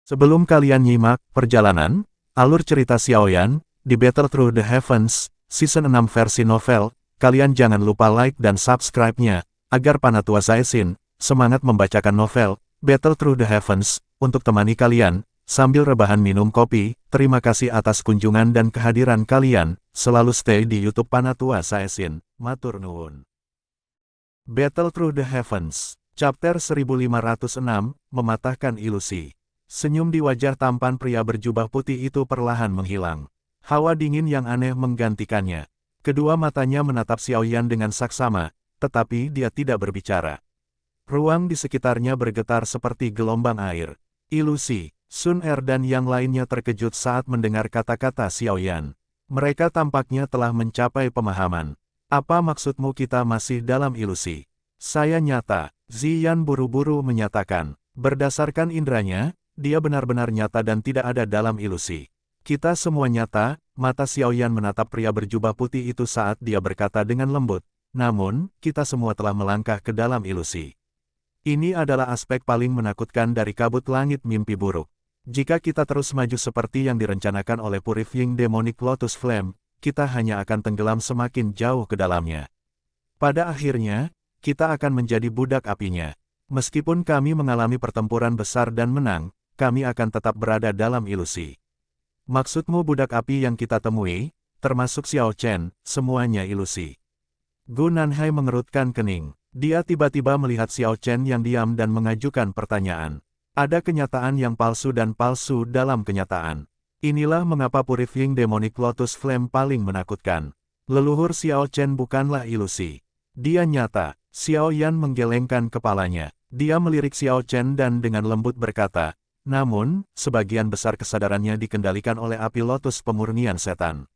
Sebelum kalian nyimak perjalanan, alur cerita Xiaoyan, di Battle Through the Heavens, Season 6 versi novel, kalian jangan lupa like dan subscribe-nya, agar Panatua Zaisin, semangat membacakan novel, Battle Through the Heavens, untuk temani kalian, sambil rebahan minum kopi. Terima kasih atas kunjungan dan kehadiran kalian, selalu stay di YouTube Panatua Zaisin, matur nuwun. Battle Through the Heavens, Chapter 1506, Mematahkan Ilusi. Senyum di wajah tampan pria berjubah putih itu perlahan menghilang. Hawa dingin yang aneh menggantikannya. Kedua matanya menatap Xiaoyan dengan saksama, tetapi dia tidak berbicara. Ruang di sekitarnya bergetar seperti gelombang air. Ilusi, Sun Er dan yang lainnya terkejut saat mendengar kata-kata Xiaoyan. Mereka tampaknya telah mencapai pemahaman. Apa maksudmu kita masih dalam ilusi? Saya nyata, Ziyan buru-buru menyatakan. Berdasarkan indranya, dia benar-benar nyata dan tidak ada dalam ilusi. Kita semua nyata, mata Xiaoyan menatap pria berjubah putih itu saat dia berkata dengan lembut. Namun, kita semua telah melangkah ke dalam ilusi. Ini adalah aspek paling menakutkan dari kabut langit mimpi buruk. Jika kita terus maju seperti yang direncanakan oleh Purifying Demonic Lotus Flame, kita hanya akan tenggelam semakin jauh ke dalamnya. Pada akhirnya, kita akan menjadi budak apinya. Meskipun kami mengalami pertempuran besar dan menang, kami akan tetap berada dalam ilusi. Maksudmu budak api yang kita temui, termasuk Xiao Chen, semuanya ilusi. Gu Nanhai mengerutkan kening. Dia tiba-tiba melihat Xiao Chen yang diam dan mengajukan pertanyaan. Ada kenyataan yang palsu dan palsu dalam kenyataan. Inilah mengapa Purifying Demonic Lotus Flame paling menakutkan. Leluhur Xiao Chen bukanlah ilusi. Dia nyata. Xiaoyan menggelengkan kepalanya. Dia melirik Xiao Chen dan dengan lembut berkata, namun, sebagian besar kesadarannya dikendalikan oleh api lotus pemurnian setan.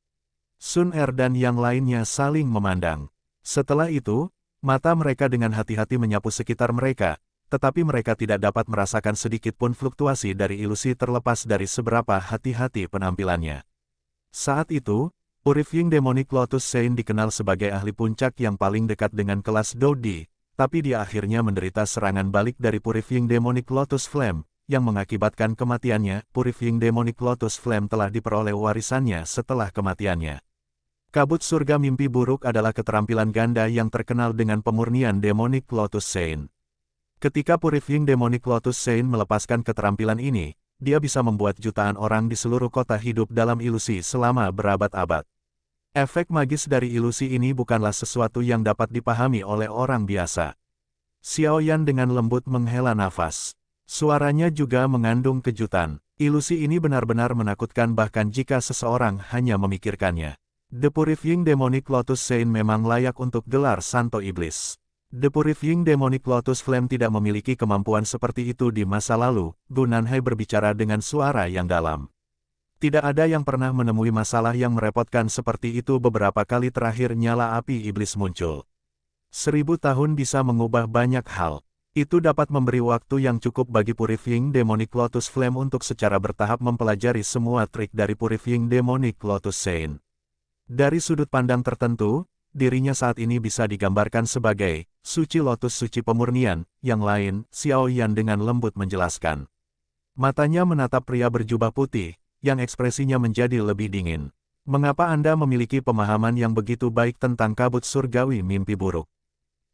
Sun Er dan yang lainnya saling memandang. Setelah itu, mata mereka dengan hati-hati menyapu sekitar mereka, tetapi mereka tidak dapat merasakan sedikit pun fluktuasi dari ilusi terlepas dari seberapa hati-hati penampilannya. Saat itu, Purifying Demonic Lotus Saint dikenal sebagai ahli puncak yang paling dekat dengan kelas Dodi, tapi dia akhirnya menderita serangan balik dari Purifying Demonic Lotus Flame, yang mengakibatkan kematiannya. Purifying Demonic Lotus Flame telah diperoleh warisannya setelah kematiannya. Kabut surga mimpi buruk adalah keterampilan ganda yang terkenal dengan pemurnian Demonic Lotus Saint. Ketika Purifying Demonic Lotus Saint melepaskan keterampilan ini, dia bisa membuat jutaan orang di seluruh kota hidup dalam ilusi selama berabad-abad. Efek magis dari ilusi ini bukanlah sesuatu yang dapat dipahami oleh orang biasa. Xiaoyan dengan lembut menghela nafas. Suaranya juga mengandung kejutan. Ilusi ini benar-benar menakutkan bahkan jika seseorang hanya memikirkannya. The Purifying Demonic Lotus Saint memang layak untuk gelar Santo Iblis. The Purifying Demonic Lotus Flame tidak memiliki kemampuan seperti itu di masa lalu. Gu Nanhai berbicara dengan suara yang dalam. Tidak ada yang pernah menemui masalah yang merepotkan seperti itu. Beberapa kali terakhir nyala api iblis muncul. 1000 tahun bisa mengubah banyak hal. Itu dapat memberi waktu yang cukup bagi Purifying Demonic Lotus Flame untuk secara bertahap mempelajari semua trik dari Purifying Demonic Lotus Saint. Dari sudut pandang tertentu, dirinya saat ini bisa digambarkan sebagai suci lotus suci pemurnian. Yang lain, Xiaoyan dengan lembut menjelaskan. Matanya menatap pria berjubah putih, yang ekspresinya menjadi lebih dingin. Mengapa Anda memiliki pemahaman yang begitu baik tentang kabut surgawi mimpi buruk?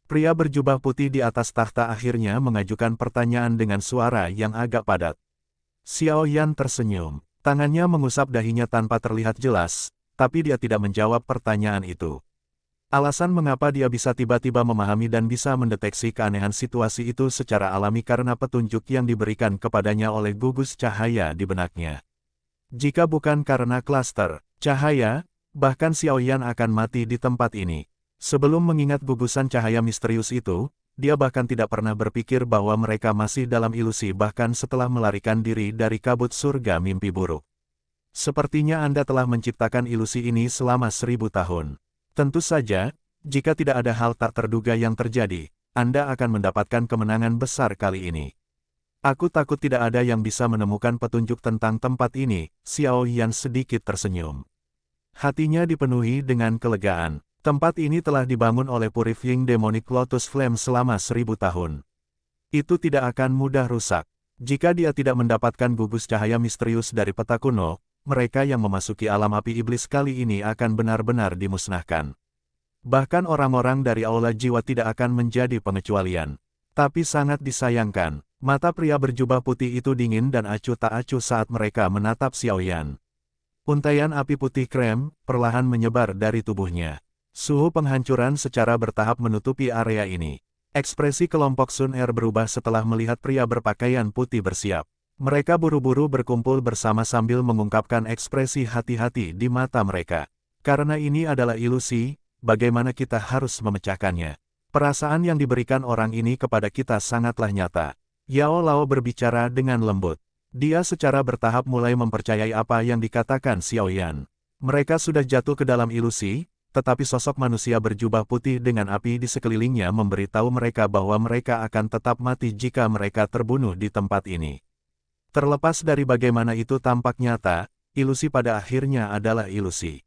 Pria berjubah putih di atas takhta akhirnya mengajukan pertanyaan dengan suara yang agak padat. Xiaoyan tersenyum. Tangannya mengusap dahinya tanpa terlihat jelas, tapi dia tidak menjawab pertanyaan itu. Alasan mengapa dia bisa tiba-tiba memahami dan bisa mendeteksi keanehan situasi itu secara alami karena petunjuk yang diberikan kepadanya oleh gugus cahaya di benaknya. Jika bukan karena klaster cahaya, bahkan Xiaoyan akan mati di tempat ini. Sebelum mengingat gugusan cahaya misterius itu, dia bahkan tidak pernah berpikir bahwa mereka masih dalam ilusi bahkan setelah melarikan diri dari kabut surga mimpi buruk. Sepertinya Anda telah menciptakan ilusi ini selama 1000 tahun. Tentu saja, jika tidak ada hal tak terduga yang terjadi, Anda akan mendapatkan kemenangan besar kali ini. Aku takut tidak ada yang bisa menemukan petunjuk tentang tempat ini. Xiaoyan sedikit tersenyum. Hatinya dipenuhi dengan kelegaan. Tempat ini telah dibangun oleh Purifying Demonic Lotus Flame selama 1000 tahun. Itu tidak akan mudah rusak. Jika dia tidak mendapatkan gugus cahaya misterius dari peta kuno, mereka yang memasuki alam api iblis kali ini akan benar-benar dimusnahkan. Bahkan orang-orang dari aula jiwa tidak akan menjadi pengecualian. Tapi sangat disayangkan, mata pria berjubah putih itu dingin dan acuh tak acuh saat mereka menatap Xiaoyan. Untaian api putih krem perlahan menyebar dari tubuhnya. Suhu penghancuran secara bertahap menutupi area ini. Ekspresi kelompok Sun Er berubah setelah melihat pria berpakaian putih bersiap. Mereka buru-buru berkumpul bersama sambil mengungkapkan ekspresi hati-hati di mata mereka. Karena ini adalah ilusi, bagaimana kita harus memecahkannya? Perasaan yang diberikan orang ini kepada kita sangatlah nyata. Yao Lao berbicara dengan lembut. Dia secara bertahap mulai mempercayai apa yang dikatakan Xiaoyan. Mereka sudah jatuh ke dalam ilusi, tetapi sosok manusia berjubah putih dengan api di sekelilingnya memberitahu mereka bahwa mereka akan tetap mati jika mereka terbunuh di tempat ini. Terlepas dari bagaimana itu tampak nyata, ilusi pada akhirnya adalah ilusi.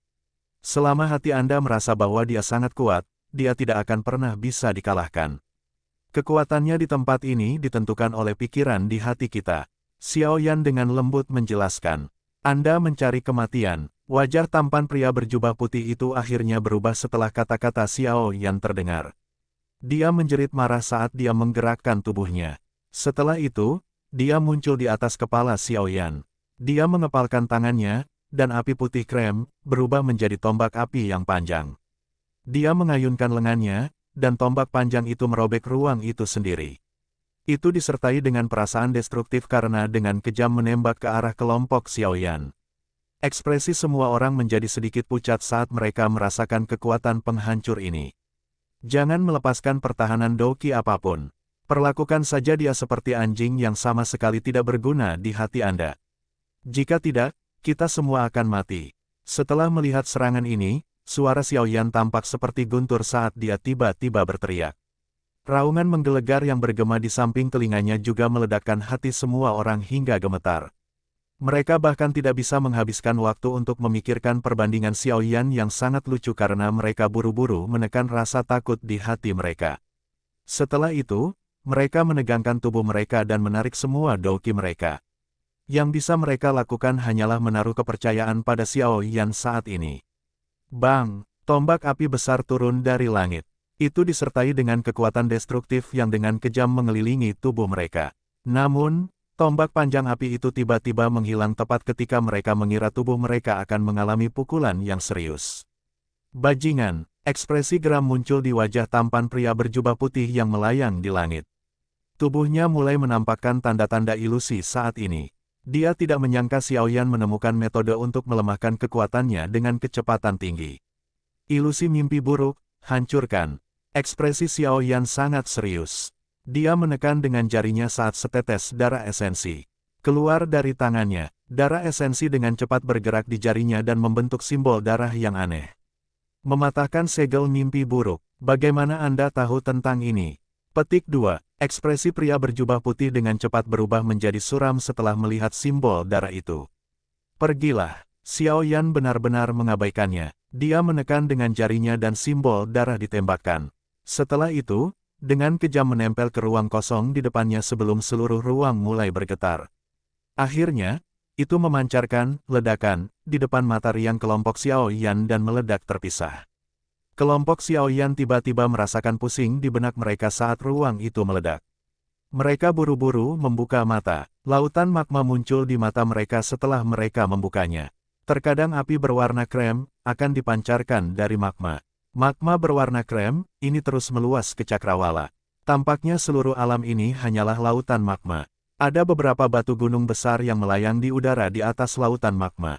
Selama hati Anda merasa bahwa dia sangat kuat, dia tidak akan pernah bisa dikalahkan. Kekuatannya di tempat ini ditentukan oleh pikiran di hati kita. Xiaoyan dengan lembut menjelaskan. Anda mencari kematian. Wajah tampan pria berjubah putih itu akhirnya berubah setelah kata-kata Xiaoyan terdengar. Dia menjerit marah saat dia menggerakkan tubuhnya. Setelah itu, dia muncul di atas kepala Xiaoyan. Dia mengepalkan tangannya, dan api putih krem berubah menjadi tombak api yang panjang. Dia mengayunkan lengannya, dan tombak panjang itu merobek ruang itu sendiri. Itu disertai dengan perasaan destruktif karena dengan kejam menembak ke arah kelompok Xiaoyan. Ekspresi semua orang menjadi sedikit pucat saat mereka merasakan kekuatan penghancur ini. Jangan melepaskan pertahanan Doqi apapun. Perlakukan saja dia seperti anjing yang sama sekali tidak berguna di hati Anda. Jika tidak, kita semua akan mati. Setelah melihat serangan ini, suara Xiaoyan tampak seperti guntur saat dia tiba-tiba berteriak. Raungan menggelegar yang bergema di samping telinganya juga meledakkan hati semua orang hingga gemetar. Mereka bahkan tidak bisa menghabiskan waktu untuk memikirkan perbandingan Xiaoyan yang sangat lucu karena mereka buru-buru menekan rasa takut di hati mereka. Setelah itu, mereka menegangkan tubuh mereka dan menarik semua Doqi mereka. Yang bisa mereka lakukan hanyalah menaruh kepercayaan pada Xiaoyan saat ini. Bang! Tombak api besar turun dari langit. Itu disertai dengan kekuatan destruktif yang dengan kejam mengelilingi tubuh mereka. Namun, tombak panjang api itu tiba-tiba menghilang tepat ketika mereka mengira tubuh mereka akan mengalami pukulan yang serius. Bajingan, ekspresi geram muncul di wajah tampan pria berjubah putih yang melayang di langit. Tubuhnya mulai menampakkan tanda-tanda ilusi saat ini. Dia tidak menyangka Xiaoyan menemukan metode untuk melemahkan kekuatannya dengan kecepatan tinggi. Ilusi mimpi buruk, hancurkan. Ekspresi Xiaoyan sangat serius. Dia menekan dengan jarinya saat setetes darah esensi keluar dari tangannya. Darah esensi dengan cepat bergerak di jarinya dan membentuk simbol darah yang aneh. Mematahkan segel mimpi buruk. Bagaimana Anda tahu tentang ini? Petik 2. Ekspresi pria berjubah putih dengan cepat berubah menjadi suram setelah melihat simbol darah itu. Pergilah. Xiaoyan benar-benar mengabaikannya. Dia menekan dengan jarinya dan simbol darah ditembakkan. Setelah itu, dengan kejam menempel ke ruang kosong di depannya sebelum seluruh ruang mulai bergetar. Akhirnya, itu memancarkan ledakan di depan mata riang kelompok Xiaoyan dan meledak terpisah. Kelompok Xiaoyan tiba-tiba merasakan pusing di benak mereka saat ruang itu meledak. Mereka buru-buru membuka mata. Lautan magma muncul di mata mereka setelah mereka membukanya. Terkadang api berwarna krem akan dipancarkan dari magma. Magma berwarna krem, ini terus meluas ke cakrawala. Tampaknya seluruh alam ini hanyalah lautan magma. Ada beberapa batu gunung besar yang melayang di udara di atas lautan magma.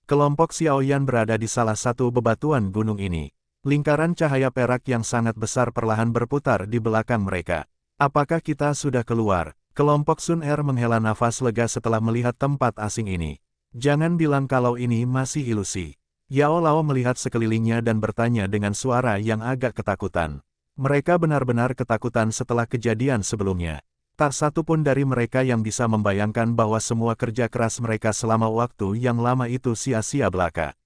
Kelompok Xiaoyan berada di salah satu bebatuan gunung ini. Lingkaran cahaya perak yang sangat besar perlahan berputar di belakang mereka. Apakah kita sudah keluar? Kelompok Sun Er menghela nafas lega setelah melihat tempat asing ini. Jangan bilang kalau ini masih ilusi. Yao Lao melihat sekelilingnya dan bertanya dengan suara yang agak ketakutan. Mereka benar-benar ketakutan setelah kejadian sebelumnya. Tak satu pun dari mereka yang bisa membayangkan bahwa semua kerja keras mereka selama waktu yang lama itu sia-sia belaka.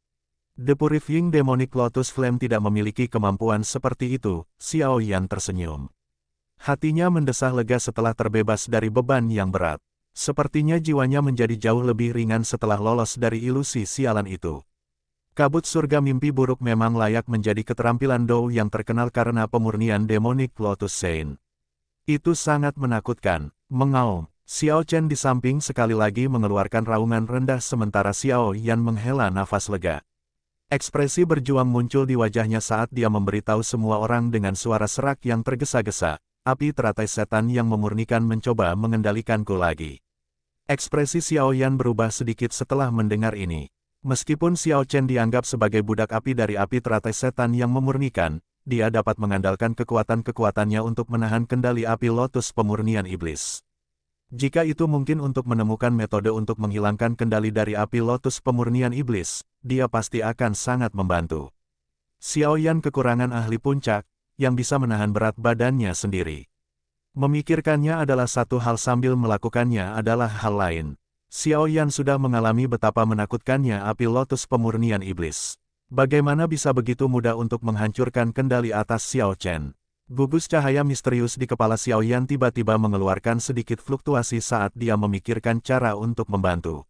The Purifying Demonic Lotus Flame tidak memiliki kemampuan seperti itu, Xiaoyan tersenyum. Hatinya mendesah lega setelah terbebas dari beban yang berat. Sepertinya jiwanya menjadi jauh lebih ringan setelah lolos dari ilusi sialan itu. Kabut surga mimpi buruk memang layak menjadi keterampilan Dou yang terkenal karena pemurnian Demonic Lotus Saint. Itu sangat menakutkan, mengaum. Xiao Chen di samping sekali lagi mengeluarkan raungan rendah sementara Xiao Yan menghela nafas lega. Ekspresi berjuang muncul di wajahnya saat dia memberitahu semua orang dengan suara serak yang tergesa-gesa, api teratai setan yang memurnikan mencoba mengendalikanku lagi. Ekspresi Xiao Yan berubah sedikit setelah mendengar ini. Meskipun Xiao Chen dianggap sebagai budak api dari api teratai setan yang memurnikan, dia dapat mengandalkan kekuatan-kekuatannya untuk menahan kendali api lotus pemurnian iblis. Jika itu mungkin untuk menemukan metode untuk menghilangkan kendali dari api lotus pemurnian iblis, dia pasti akan sangat membantu. Xiao Yan kekurangan ahli puncak, yang bisa menahan berat badannya sendiri. Memikirkannya adalah satu hal sambil melakukannya adalah hal lain. Xiao Yan sudah mengalami betapa menakutkannya api lotus pemurnian iblis. Bagaimana bisa begitu mudah untuk menghancurkan kendali atas Xiao Chen? Gugus cahaya misterius di kepala Xiao Yan tiba-tiba mengeluarkan sedikit fluktuasi saat dia memikirkan cara untuk membantu.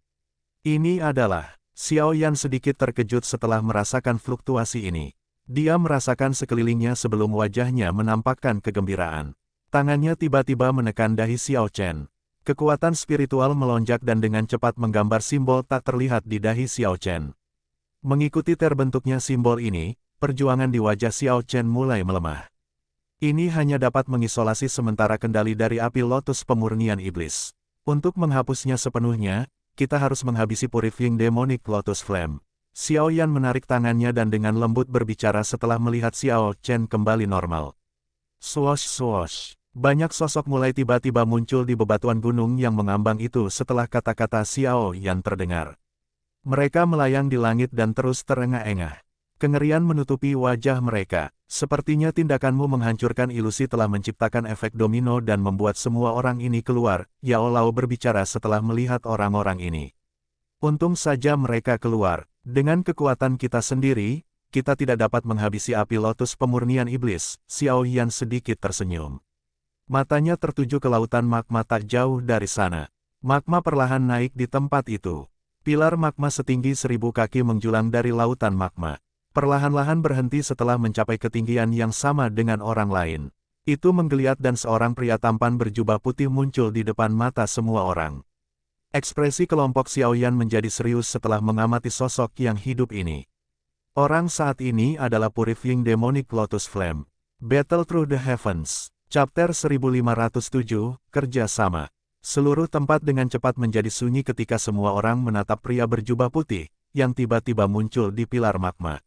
Ini adalah, Xiao Yan sedikit terkejut setelah merasakan fluktuasi ini. Dia merasakan sekelilingnya sebelum wajahnya menampakkan kegembiraan. Tangannya tiba-tiba menekan dahi Xiao Chen. Kekuatan spiritual melonjak dan dengan cepat menggambar simbol tak terlihat di dahi Xiao Chen. Mengikuti terbentuknya simbol ini, perjuangan di wajah Xiao Chen mulai melemah. Ini hanya dapat mengisolasi sementara kendali dari api lotus pemurnian iblis. Untuk menghapusnya sepenuhnya, kita harus menghabisi Purifying Demonic Lotus Flame. Xiao Yan menarik tangannya dan dengan lembut berbicara setelah melihat Xiao Chen kembali normal. Swoosh swoosh. Banyak sosok mulai tiba-tiba muncul di bebatuan gunung yang mengambang itu setelah kata-kata Xiao Yan terdengar. Mereka melayang di langit dan terus terengah-engah. Kengerian menutupi wajah mereka. Sepertinya tindakanmu menghancurkan ilusi telah menciptakan efek domino dan membuat semua orang ini keluar, Yao Lao berbicara setelah melihat orang-orang ini. Untung saja mereka keluar. Dengan kekuatan kita sendiri, kita tidak dapat menghabisi api lotus pemurnian iblis. Xiao Yan sedikit tersenyum. Matanya tertuju ke lautan magma tak jauh dari sana. Magma perlahan naik di tempat itu. Pilar magma setinggi 1000 kaki menjulang dari lautan magma. Perlahan-lahan berhenti setelah mencapai ketinggian yang sama dengan orang lain. Itu menggeliat dan seorang pria tampan berjubah putih muncul di depan mata semua orang. Ekspresi kelompok Xiao Yan menjadi serius setelah mengamati sosok yang hidup ini. Orang saat ini adalah Purifying Demonic Lotus Flame. Battle Through the Heavens. Chapter 1507, Kerja Sama. Seluruh tempat dengan cepat menjadi sunyi ketika semua orang menatap pria berjubah putih, yang tiba-tiba muncul di pilar magma.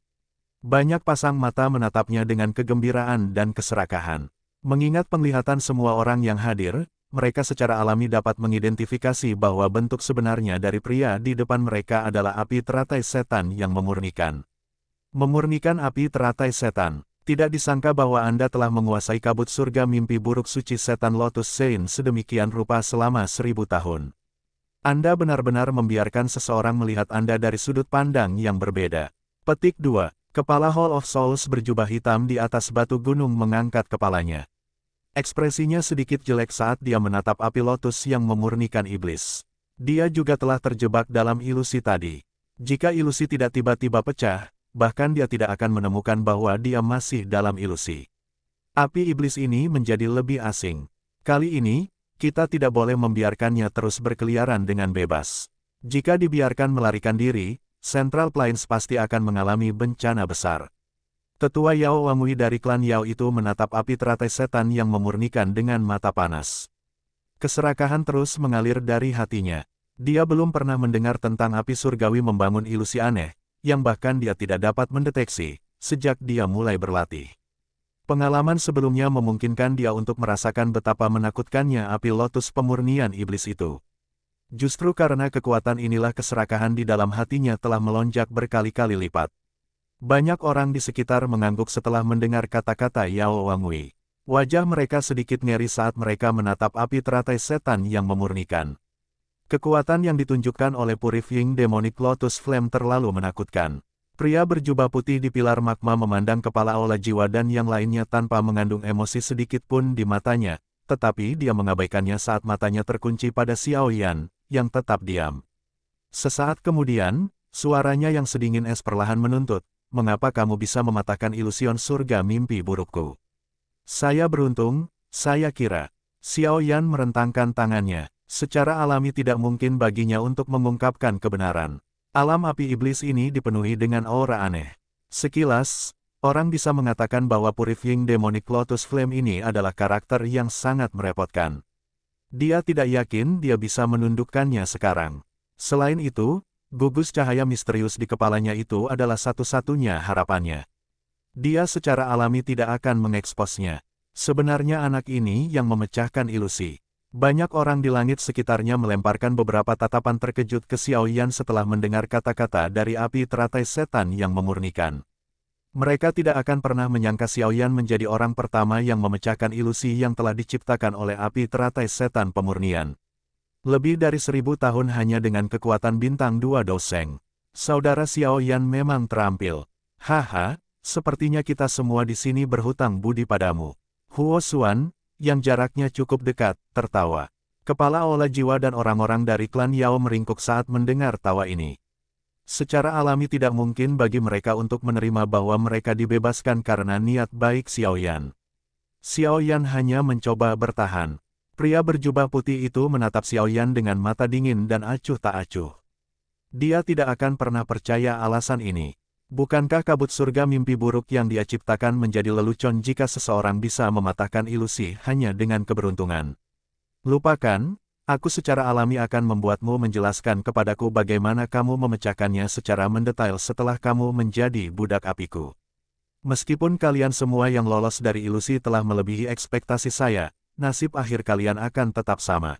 Banyak pasang mata menatapnya dengan kegembiraan dan keserakahan. Mengingat penglihatan semua orang yang hadir, mereka secara alami dapat mengidentifikasi bahwa bentuk sebenarnya dari pria di depan mereka adalah api teratai setan yang memurnikan. Memurnikan api teratai setan. Tidak disangka bahwa Anda telah menguasai kabut surga mimpi buruk suci setan Lotus Saint sedemikian rupa selama 1000 tahun. Anda benar-benar membiarkan seseorang melihat Anda dari sudut pandang yang berbeda. Petik 2. Kepala Hall of Souls berjubah hitam di atas batu gunung mengangkat kepalanya. Ekspresinya sedikit jelek saat dia menatap api lotus yang memurnikan iblis. Dia juga telah terjebak dalam ilusi tadi. Jika ilusi tidak tiba-tiba pecah, bahkan dia tidak akan menemukan bahwa dia masih dalam ilusi. Api iblis ini menjadi lebih asing. Kali ini, kita tidak boleh membiarkannya terus berkeliaran dengan bebas. Jika dibiarkan melarikan diri, Central Plains pasti akan mengalami bencana besar. Tetua Yao Wangui dari klan Yao itu menatap api teratai setan yang memurnikan dengan mata panas. Keserakahan terus mengalir dari hatinya. Dia belum pernah mendengar tentang api surgawi membangun ilusi aneh, yang bahkan dia tidak dapat mendeteksi, sejak dia mulai berlatih. Pengalaman sebelumnya memungkinkan dia untuk merasakan betapa menakutkannya api lotus pemurnian iblis itu. Justru karena kekuatan inilah keserakahan di dalam hatinya telah melonjak berkali-kali lipat. Banyak orang di sekitar mengangguk setelah mendengar kata-kata Yao Wangui. Wajah mereka sedikit ngeri saat mereka menatap api teratai setan yang memurnikan. Kekuatan yang ditunjukkan oleh Purifying Demonic Lotus Flame terlalu menakutkan. Pria berjubah putih di pilar magma memandang kepala aula jiwa dan yang lainnya tanpa mengandung emosi sedikit pun di matanya, tetapi dia mengabaikannya saat matanya terkunci pada Xiao Yan, yang tetap diam. Sesaat kemudian, suaranya yang sedingin es perlahan menuntut, "Mengapa kamu bisa mematahkan ilusion surga mimpi burukku?" "Saya beruntung, saya kira." Xiao Yan merentangkan tangannya. Secara alami tidak mungkin baginya untuk mengungkapkan kebenaran. Alam api iblis ini dipenuhi dengan aura aneh. Sekilas, orang bisa mengatakan bahwa Purifying Demonic Lotus Flame ini adalah karakter yang sangat merepotkan. Dia tidak yakin dia bisa menundukkannya sekarang. Selain itu, gugus cahaya misterius di kepalanya itu adalah satu-satunya harapannya. Dia secara alami tidak akan mengeksposnya. Sebenarnya anak ini yang memecahkan ilusi. Banyak orang di langit sekitarnya melemparkan beberapa tatapan terkejut ke Xiao Yan setelah mendengar kata-kata dari api teratai setan yang memurnikan. Mereka tidak akan pernah menyangka Xiao Yan menjadi orang pertama yang memecahkan ilusi yang telah diciptakan oleh api teratai setan pemurnian. Lebih dari 1000 tahun hanya dengan kekuatan bintang 2 Doseng. Saudara Xiao Yan memang terampil. Haha, sepertinya kita semua di sini berhutang budi padamu. Huo Xuan, yang jaraknya cukup dekat, tertawa. Kepala olah jiwa dan orang-orang dari klan Yao meringkuk saat mendengar tawa ini. Secara alami tidak mungkin bagi mereka untuk menerima bahwa mereka dibebaskan karena niat baik Xiao Yan. Xiao Yan hanya mencoba bertahan. Pria berjubah putih itu menatap Xiao Yan dengan mata dingin dan acuh tak acuh. Dia tidak akan pernah percaya alasan ini. Bukankah kabut surga mimpi buruk yang dia ciptakan menjadi lelucon jika seseorang bisa mematahkan ilusi hanya dengan keberuntungan? Lupakan, aku secara alami akan membuatmu menjelaskan kepadaku bagaimana kamu memecahkannya secara mendetail setelah kamu menjadi budak apiku. Meskipun kalian semua yang lolos dari ilusi telah melebihi ekspektasi saya, nasib akhir kalian akan tetap sama.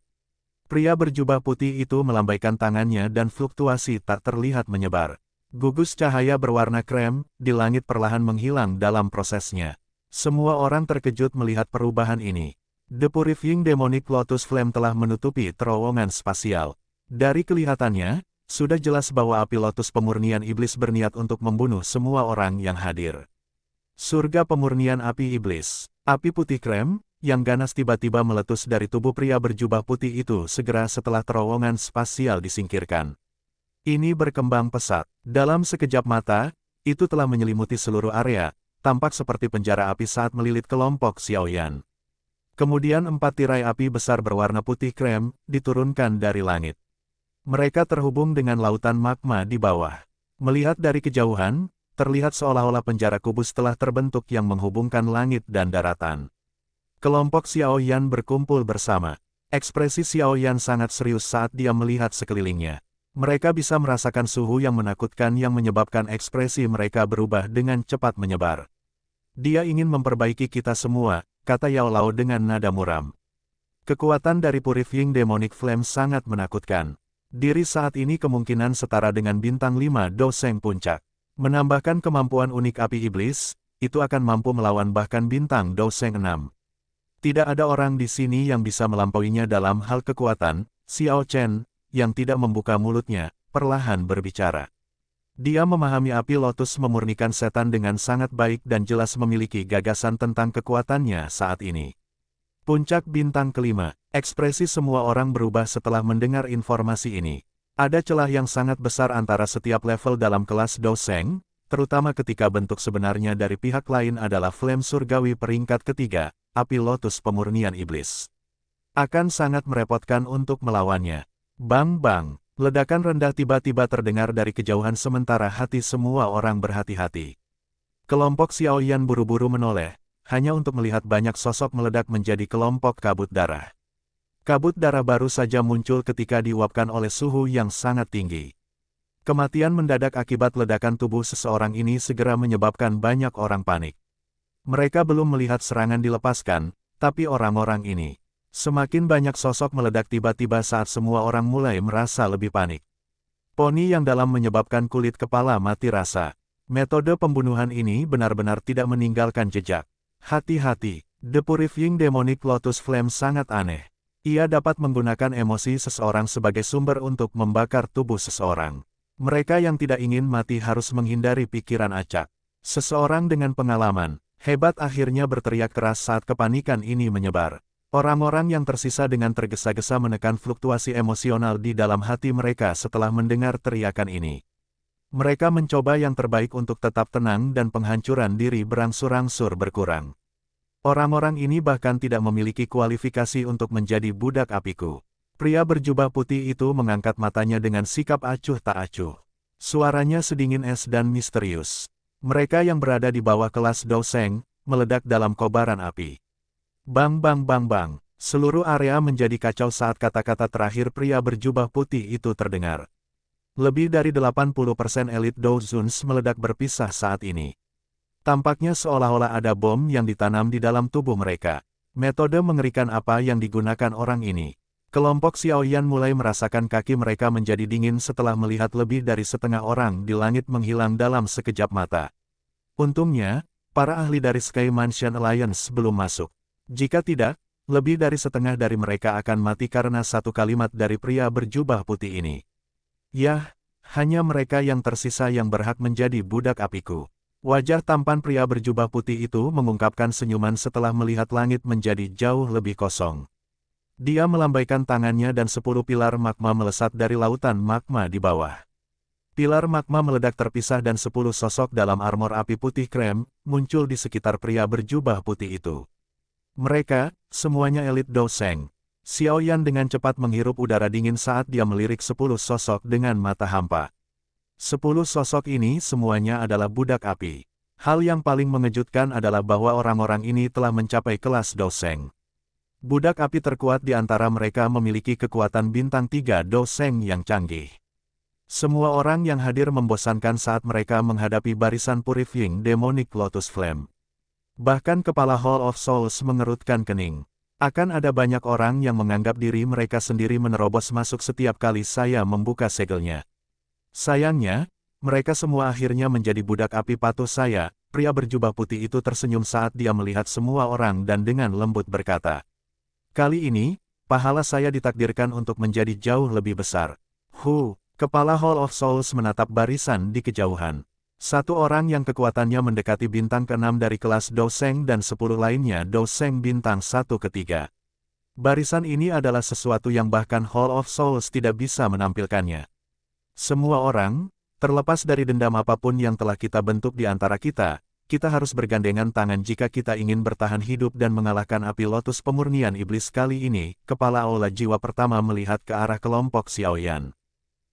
Pria berjubah putih itu melambaikan tangannya dan fluktuasi tak terlihat menyebar. Gugus cahaya berwarna krem di langit perlahan menghilang dalam prosesnya. Semua orang terkejut melihat perubahan ini. The Purifying Demonic Lotus Flame telah menutupi terowongan spasial. Dari kelihatannya, sudah jelas bahwa api lotus pemurnian iblis berniat untuk membunuh semua orang yang hadir. Surga pemurnian api iblis. Api putih krem, yang ganas tiba-tiba meletus dari tubuh pria berjubah putih itu segera setelah terowongan spasial disingkirkan. Ini berkembang pesat. Dalam sekejap mata, itu telah menyelimuti seluruh area, tampak seperti penjara api saat melilit kelompok Xiao Yan. Kemudian 4 tirai api besar berwarna putih krem, diturunkan dari langit. Mereka terhubung dengan lautan magma di bawah. Melihat dari kejauhan, terlihat seolah-olah penjara kubus telah terbentuk yang menghubungkan langit dan daratan. Kelompok Xiao Yan berkumpul bersama. Ekspresi Xiao Yan sangat serius saat dia melihat sekelilingnya. Mereka bisa merasakan suhu yang menakutkan yang menyebabkan ekspresi mereka berubah dengan cepat menyebar. Dia ingin memperbaiki kita semua, kata Yao Lao dengan nada muram. Kekuatan dari Purifying Demonic Flame sangat menakutkan. Diri saat ini kemungkinan setara dengan bintang 5 Doseng puncak. Menambahkan kemampuan unik api iblis, itu akan mampu melawan bahkan bintang Doseng 6. Tidak ada orang di sini yang bisa melampauinya dalam hal kekuatan. Xiao Chen, yang tidak membuka mulutnya, perlahan berbicara. Dia memahami api lotus memurnikan setan dengan sangat baik dan jelas memiliki gagasan tentang kekuatannya saat ini. Puncak bintang kelima, ekspresi semua orang berubah setelah mendengar informasi ini. Ada celah yang sangat besar antara setiap level dalam kelas Doseng, terutama ketika bentuk sebenarnya dari pihak lain adalah Flame Surgawi peringkat ketiga, api lotus pemurnian iblis. Akan sangat merepotkan untuk melawannya. Bang-bang, ledakan rendah tiba-tiba terdengar dari kejauhan sementara hati semua orang berhati-hati. Kelompok Xiao Yan buru-buru menoleh, hanya untuk melihat banyak sosok meledak menjadi kelompok kabut darah. Kabut darah baru saja muncul ketika diuapkan oleh suhu yang sangat tinggi. Kematian mendadak akibat ledakan tubuh seseorang ini segera menyebabkan banyak orang panik. Mereka belum melihat serangan dilepaskan, tapi orang-orang ini. Semakin banyak sosok meledak tiba-tiba saat semua orang mulai merasa lebih panik. Poni yang dalam menyebabkan kulit kepala mati rasa. Metode pembunuhan ini benar-benar tidak meninggalkan jejak. Hati-hati, The Purifying Demonic Lotus Flame sangat aneh. Ia dapat menggunakan emosi seseorang sebagai sumber untuk membakar tubuh seseorang. Mereka yang tidak ingin mati harus menghindari pikiran acak. Seseorang dengan pengalaman hebat akhirnya berteriak keras saat kepanikan ini menyebar. Orang-orang yang tersisa dengan tergesa-gesa menekan fluktuasi emosional di dalam hati mereka setelah mendengar teriakan ini. Mereka mencoba yang terbaik untuk tetap tenang dan penghancuran diri berangsur-angsur berkurang. Orang-orang ini bahkan tidak memiliki kualifikasi untuk menjadi budak apiku. Pria berjubah putih itu mengangkat matanya dengan sikap acuh tak acuh. Suaranya sedingin es dan misterius. Mereka yang berada di bawah kelas Doseng, meledak dalam kobaran api. Bang bang bang bang, seluruh area menjadi kacau saat kata-kata terakhir pria berjubah putih itu terdengar. Lebih dari 80% elit Dozuns meledak berpisah saat ini. Tampaknya seolah-olah ada bom yang ditanam di dalam tubuh mereka. Metode mengerikan apa yang digunakan orang ini? Kelompok Xiaoyan mulai merasakan kaki mereka menjadi dingin setelah melihat lebih dari setengah orang di langit menghilang dalam sekejap mata. Untungnya, para ahli dari Sky Mansion Alliance belum masuk. Jika tidak, lebih dari setengah dari mereka akan mati karena satu kalimat dari pria berjubah putih ini. Yah, hanya mereka yang tersisa yang berhak menjadi budak apiku. Wajah tampan pria berjubah putih itu mengungkapkan senyuman setelah melihat langit menjadi jauh lebih kosong. Dia melambaikan tangannya dan 10 pilar magma melesat dari lautan magma di bawah. Pilar magma meledak terpisah dan 10 sosok dalam armor api putih krem muncul di sekitar pria berjubah putih itu. Mereka, semuanya elit Doseng. Xiaoyan dengan cepat menghirup udara dingin saat dia melirik 10 sosok dengan mata hampa. 10 sosok ini semuanya adalah budak api. Hal yang paling mengejutkan adalah bahwa orang-orang ini telah mencapai kelas Doseng. Budak api terkuat di antara mereka memiliki kekuatan bintang 3 Doseng yang canggih. Semua orang yang hadir membosankan saat mereka menghadapi barisan Purifying Demonic Lotus Flame. Bahkan kepala Hall of Souls mengerutkan kening. Akan ada banyak orang yang menganggap diri mereka sendiri menerobos masuk setiap kali saya membuka segelnya. Sayangnya, mereka semua akhirnya menjadi budak api patuh saya. Pria berjubah putih itu tersenyum saat dia melihat semua orang dan dengan lembut berkata, "Kali ini, pahala saya ditakdirkan untuk menjadi jauh lebih besar." Kepala Hall of Souls menatap barisan di kejauhan. Satu orang yang kekuatannya mendekati bintang ke-6 dari kelas Doseng dan 10 lainnya Doseng bintang 1 ke-3. Barisan ini adalah sesuatu yang bahkan Hall of Souls tidak bisa menampilkannya. Semua orang, terlepas dari dendam apapun yang telah kita bentuk di antara kita harus bergandengan tangan jika kita ingin bertahan hidup dan mengalahkan api lotus pemurnian iblis kali ini. Kepala aula jiwa pertama melihat ke arah kelompok Xiaoyan.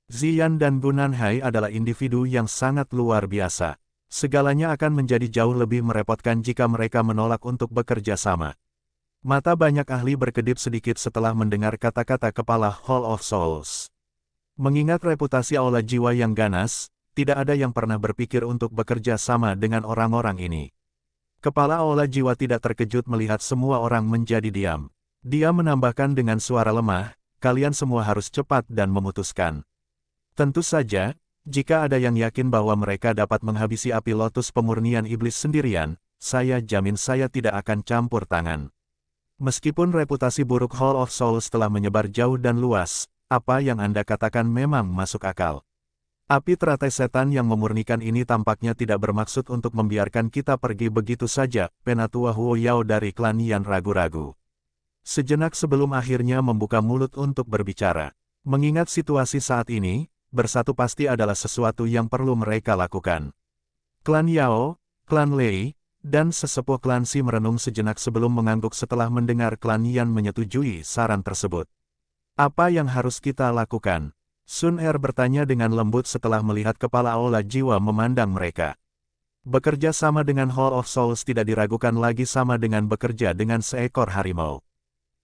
Ziyan dan Gunanhai adalah individu yang sangat luar biasa. Segalanya akan menjadi jauh lebih merepotkan jika mereka menolak untuk bekerja sama. Mata banyak ahli berkedip sedikit setelah mendengar kata-kata kepala Hall of Souls. Mengingat reputasi aula jiwa yang ganas, tidak ada yang pernah berpikir untuk bekerja sama dengan orang-orang ini. Kepala aula jiwa tidak terkejut melihat semua orang menjadi diam. Dia menambahkan dengan suara lemah, "Kalian semua harus cepat dan memutuskan." Tentu saja, jika ada yang yakin bahwa mereka dapat menghabisi api lotus pemurnian iblis sendirian, saya jamin saya tidak akan campur tangan. Meskipun reputasi buruk Hall of Souls telah menyebar jauh dan luas, apa yang Anda katakan memang masuk akal. Api teratai setan yang memurnikan ini tampaknya tidak bermaksud untuk membiarkan kita pergi begitu saja. Penatua Huo Yao dari klan Yan ragu-ragu. Sejenak sebelum akhirnya membuka mulut untuk berbicara. Mengingat situasi saat ini, bersatu pasti adalah sesuatu yang perlu mereka lakukan. Klan Yao, klan Lei, dan sesepuh klan Si merenung sejenak sebelum mengangguk setelah mendengar klan Yan menyetujui saran tersebut. Apa yang harus kita lakukan? Sun Er bertanya dengan lembut setelah melihat kepala aula jiwa memandang mereka. Bekerja sama dengan Hall of Souls tidak diragukan lagi sama dengan bekerja dengan seekor harimau.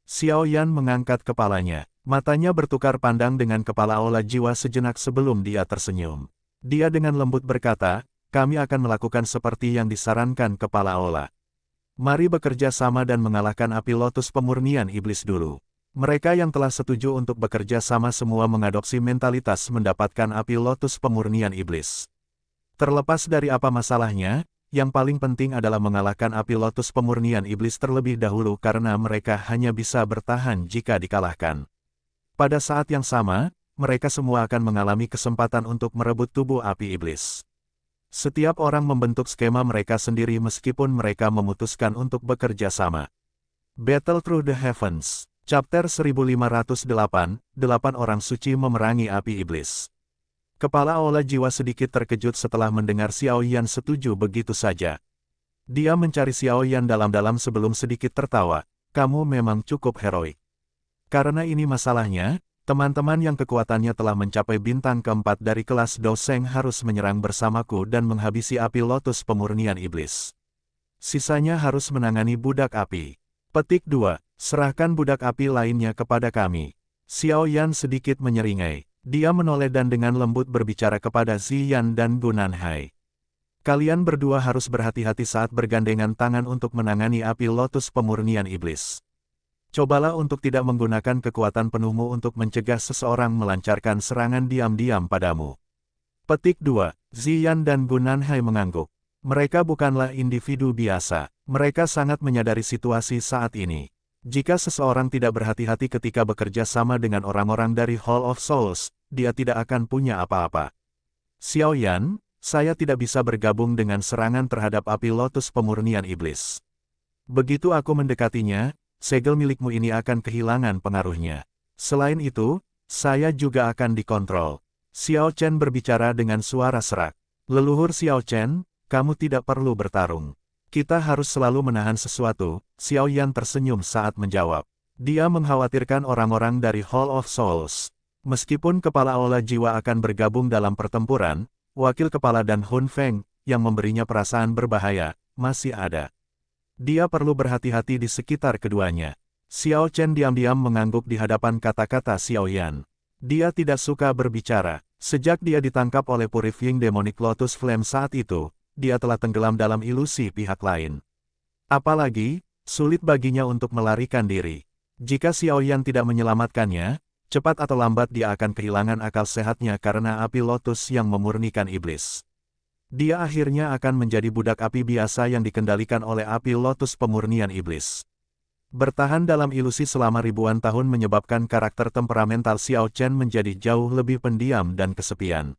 Xiaoyan mengangkat kepalanya. Matanya bertukar pandang dengan kepala aula jiwa sejenak sebelum dia tersenyum. Dia dengan lembut berkata, "Kami akan melakukan seperti yang disarankan kepala aula. Mari bekerja sama dan mengalahkan api lotus pemurnian iblis dulu." Mereka yang telah setuju untuk bekerja sama semua mengadopsi mentalitas mendapatkan api lotus pemurnian iblis. Terlepas dari apa masalahnya, yang paling penting adalah mengalahkan api lotus pemurnian iblis terlebih dahulu karena mereka hanya bisa bertahan jika dikalahkan. Pada saat yang sama, mereka semua akan mengalami kesempatan untuk merebut tubuh api iblis. Setiap orang membentuk skema mereka sendiri meskipun mereka memutuskan untuk bekerja sama. Battle Through the Heavens, Chapter 1508, 8 Orang Suci Memerangi Api Iblis. Kepala Aula Jiwa sedikit terkejut setelah mendengar Xiao Yan setuju begitu saja. Dia mencari Xiao Yan dalam-dalam sebelum sedikit tertawa, kamu memang cukup heroik. Karena ini masalahnya, teman-teman yang kekuatannya telah mencapai bintang keempat dari kelas Do Seng harus menyerang bersamaku dan menghabisi api lotus pemurnian iblis. Sisanya harus menangani budak api. Petik 2. Serahkan budak api lainnya kepada kami. Xiao Yan sedikit menyeringai. Dia menoleh dan dengan lembut berbicara kepada Ziyan dan Gunanhai. Kalian berdua harus berhati-hati saat bergandengan tangan untuk menangani api lotus pemurnian iblis. Cobalah untuk tidak menggunakan kekuatan penuhmu untuk mencegah seseorang melancarkan serangan diam-diam padamu. Petik 2. Ziyan dan Gunanhai mengangguk. Mereka bukanlah individu biasa. Mereka sangat menyadari situasi saat ini. Jika seseorang tidak berhati-hati ketika bekerja sama dengan orang-orang dari Hall of Souls, dia tidak akan punya apa-apa. Xiao Yan, saya tidak bisa bergabung dengan serangan terhadap api lotus pemurnian iblis. Begitu aku mendekatinya, segel milikmu ini akan kehilangan pengaruhnya. Selain itu, saya juga akan dikontrol. Xiao Chen berbicara dengan suara serak. Leluhur Xiao Chen, kamu tidak perlu bertarung. Kita harus selalu menahan sesuatu, Xiao Yan tersenyum saat menjawab. Dia mengkhawatirkan orang-orang dari Hall of Souls. Meskipun kepala Aula Jiwa akan bergabung dalam pertempuran, wakil kepala dan Hun Feng, yang memberinya perasaan berbahaya, masih ada. Dia perlu berhati-hati di sekitar keduanya. Xiao Chen diam-diam mengangguk di hadapan kata-kata Xiao Yan. Dia tidak suka berbicara. Sejak dia ditangkap oleh Purifying Demonic Lotus Flame saat itu, dia telah tenggelam dalam ilusi pihak lain. Apalagi, sulit baginya untuk melarikan diri. Jika Xiao Yan tidak menyelamatkannya, cepat atau lambat dia akan kehilangan akal sehatnya karena api lotus yang memurnikan iblis. Dia akhirnya akan menjadi budak api biasa yang dikendalikan oleh api lotus pemurnian iblis. Bertahan dalam ilusi selama ribuan tahun menyebabkan karakter temperamental Xiao Chen menjadi jauh lebih pendiam dan kesepian.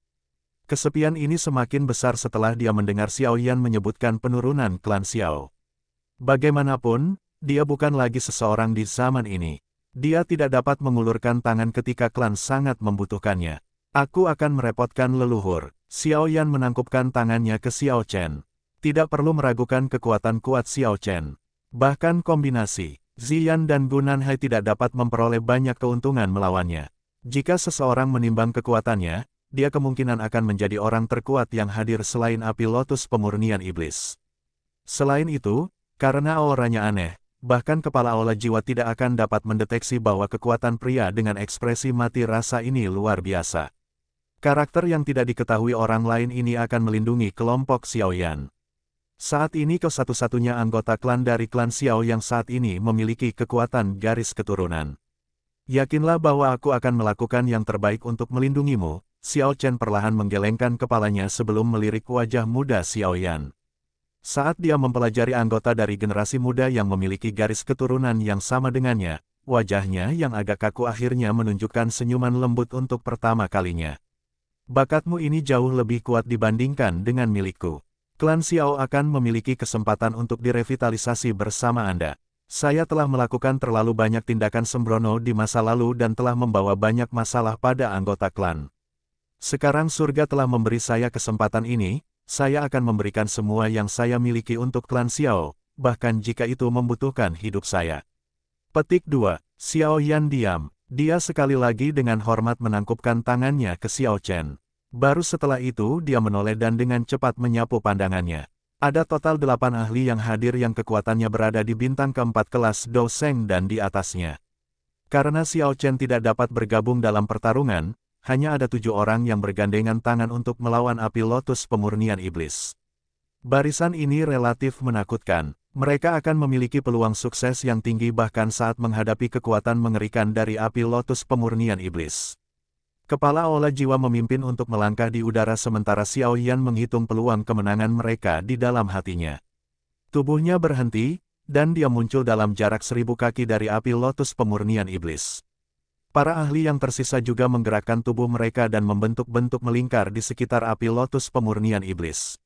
Kesepian ini semakin besar setelah dia mendengar Xiao Yan menyebutkan penurunan klan Xiao. Bagaimanapun, dia bukan lagi seseorang di zaman ini. Dia tidak dapat mengulurkan tangan ketika klan sangat membutuhkannya. Aku akan merepotkan leluhur. Xiao Yan menangkupkan tangannya ke Xiao Chen. Tidak perlu meragukan kekuatan kuat Xiao Chen. Bahkan kombinasi, Ziyan dan Gunanhai tidak dapat memperoleh banyak keuntungan melawannya. Jika seseorang menimbang kekuatannya, dia kemungkinan akan menjadi orang terkuat yang hadir selain api lotus pemurnian iblis. Selain itu, karena auranya aneh, bahkan kepala aula jiwa tidak akan dapat mendeteksi bahwa kekuatan pria dengan ekspresi mati rasa ini luar biasa. Karakter yang tidak diketahui orang lain ini akan melindungi kelompok Xiao Yan. Saat ini kau satu-satunya anggota klan dari klan Xiao yang saat ini memiliki kekuatan garis keturunan. Yakinlah bahwa aku akan melakukan yang terbaik untuk melindungimu. Xiao Chen perlahan menggelengkan kepalanya sebelum melirik wajah muda Xiao Yan. Saat dia mempelajari anggota dari generasi muda yang memiliki garis keturunan yang sama dengannya, wajahnya yang agak kaku akhirnya menunjukkan senyuman lembut untuk pertama kalinya. Bakatmu ini jauh lebih kuat dibandingkan dengan milikku. Klan Xiao akan memiliki kesempatan untuk direvitalisasi bersama Anda. Saya telah melakukan terlalu banyak tindakan sembrono di masa lalu dan telah membawa banyak masalah pada anggota klan. Sekarang surga telah memberi saya kesempatan ini, saya akan memberikan semua yang saya miliki untuk klan Xiao, bahkan jika itu membutuhkan hidup saya. Petik 2. Xiao Yan diam. Dia sekali lagi dengan hormat menangkupkan tangannya ke Xiao Chen. Baru setelah itu dia menoleh dan dengan cepat menyapu pandangannya. Ada total 8 ahli yang hadir yang kekuatannya berada di bintang keempat kelas Do Seng dan di atasnya. Karena Xiao Chen tidak dapat bergabung dalam pertarungan, hanya ada 7 orang yang bergandengan tangan untuk melawan api lotus pemurnian iblis. Barisan ini relatif menakutkan. Mereka akan memiliki peluang sukses yang tinggi bahkan saat menghadapi kekuatan mengerikan dari api lotus pemurnian iblis. Kepala Aula Jiwa memimpin untuk melangkah di udara sementara Xiao Yan menghitung peluang kemenangan mereka di dalam hatinya. Tubuhnya berhenti, dan dia muncul dalam jarak 1000 kaki dari api lotus pemurnian iblis. Para ahli yang tersisa juga menggerakkan tubuh mereka dan membentuk-bentuk melingkar di sekitar api lotus pemurnian iblis.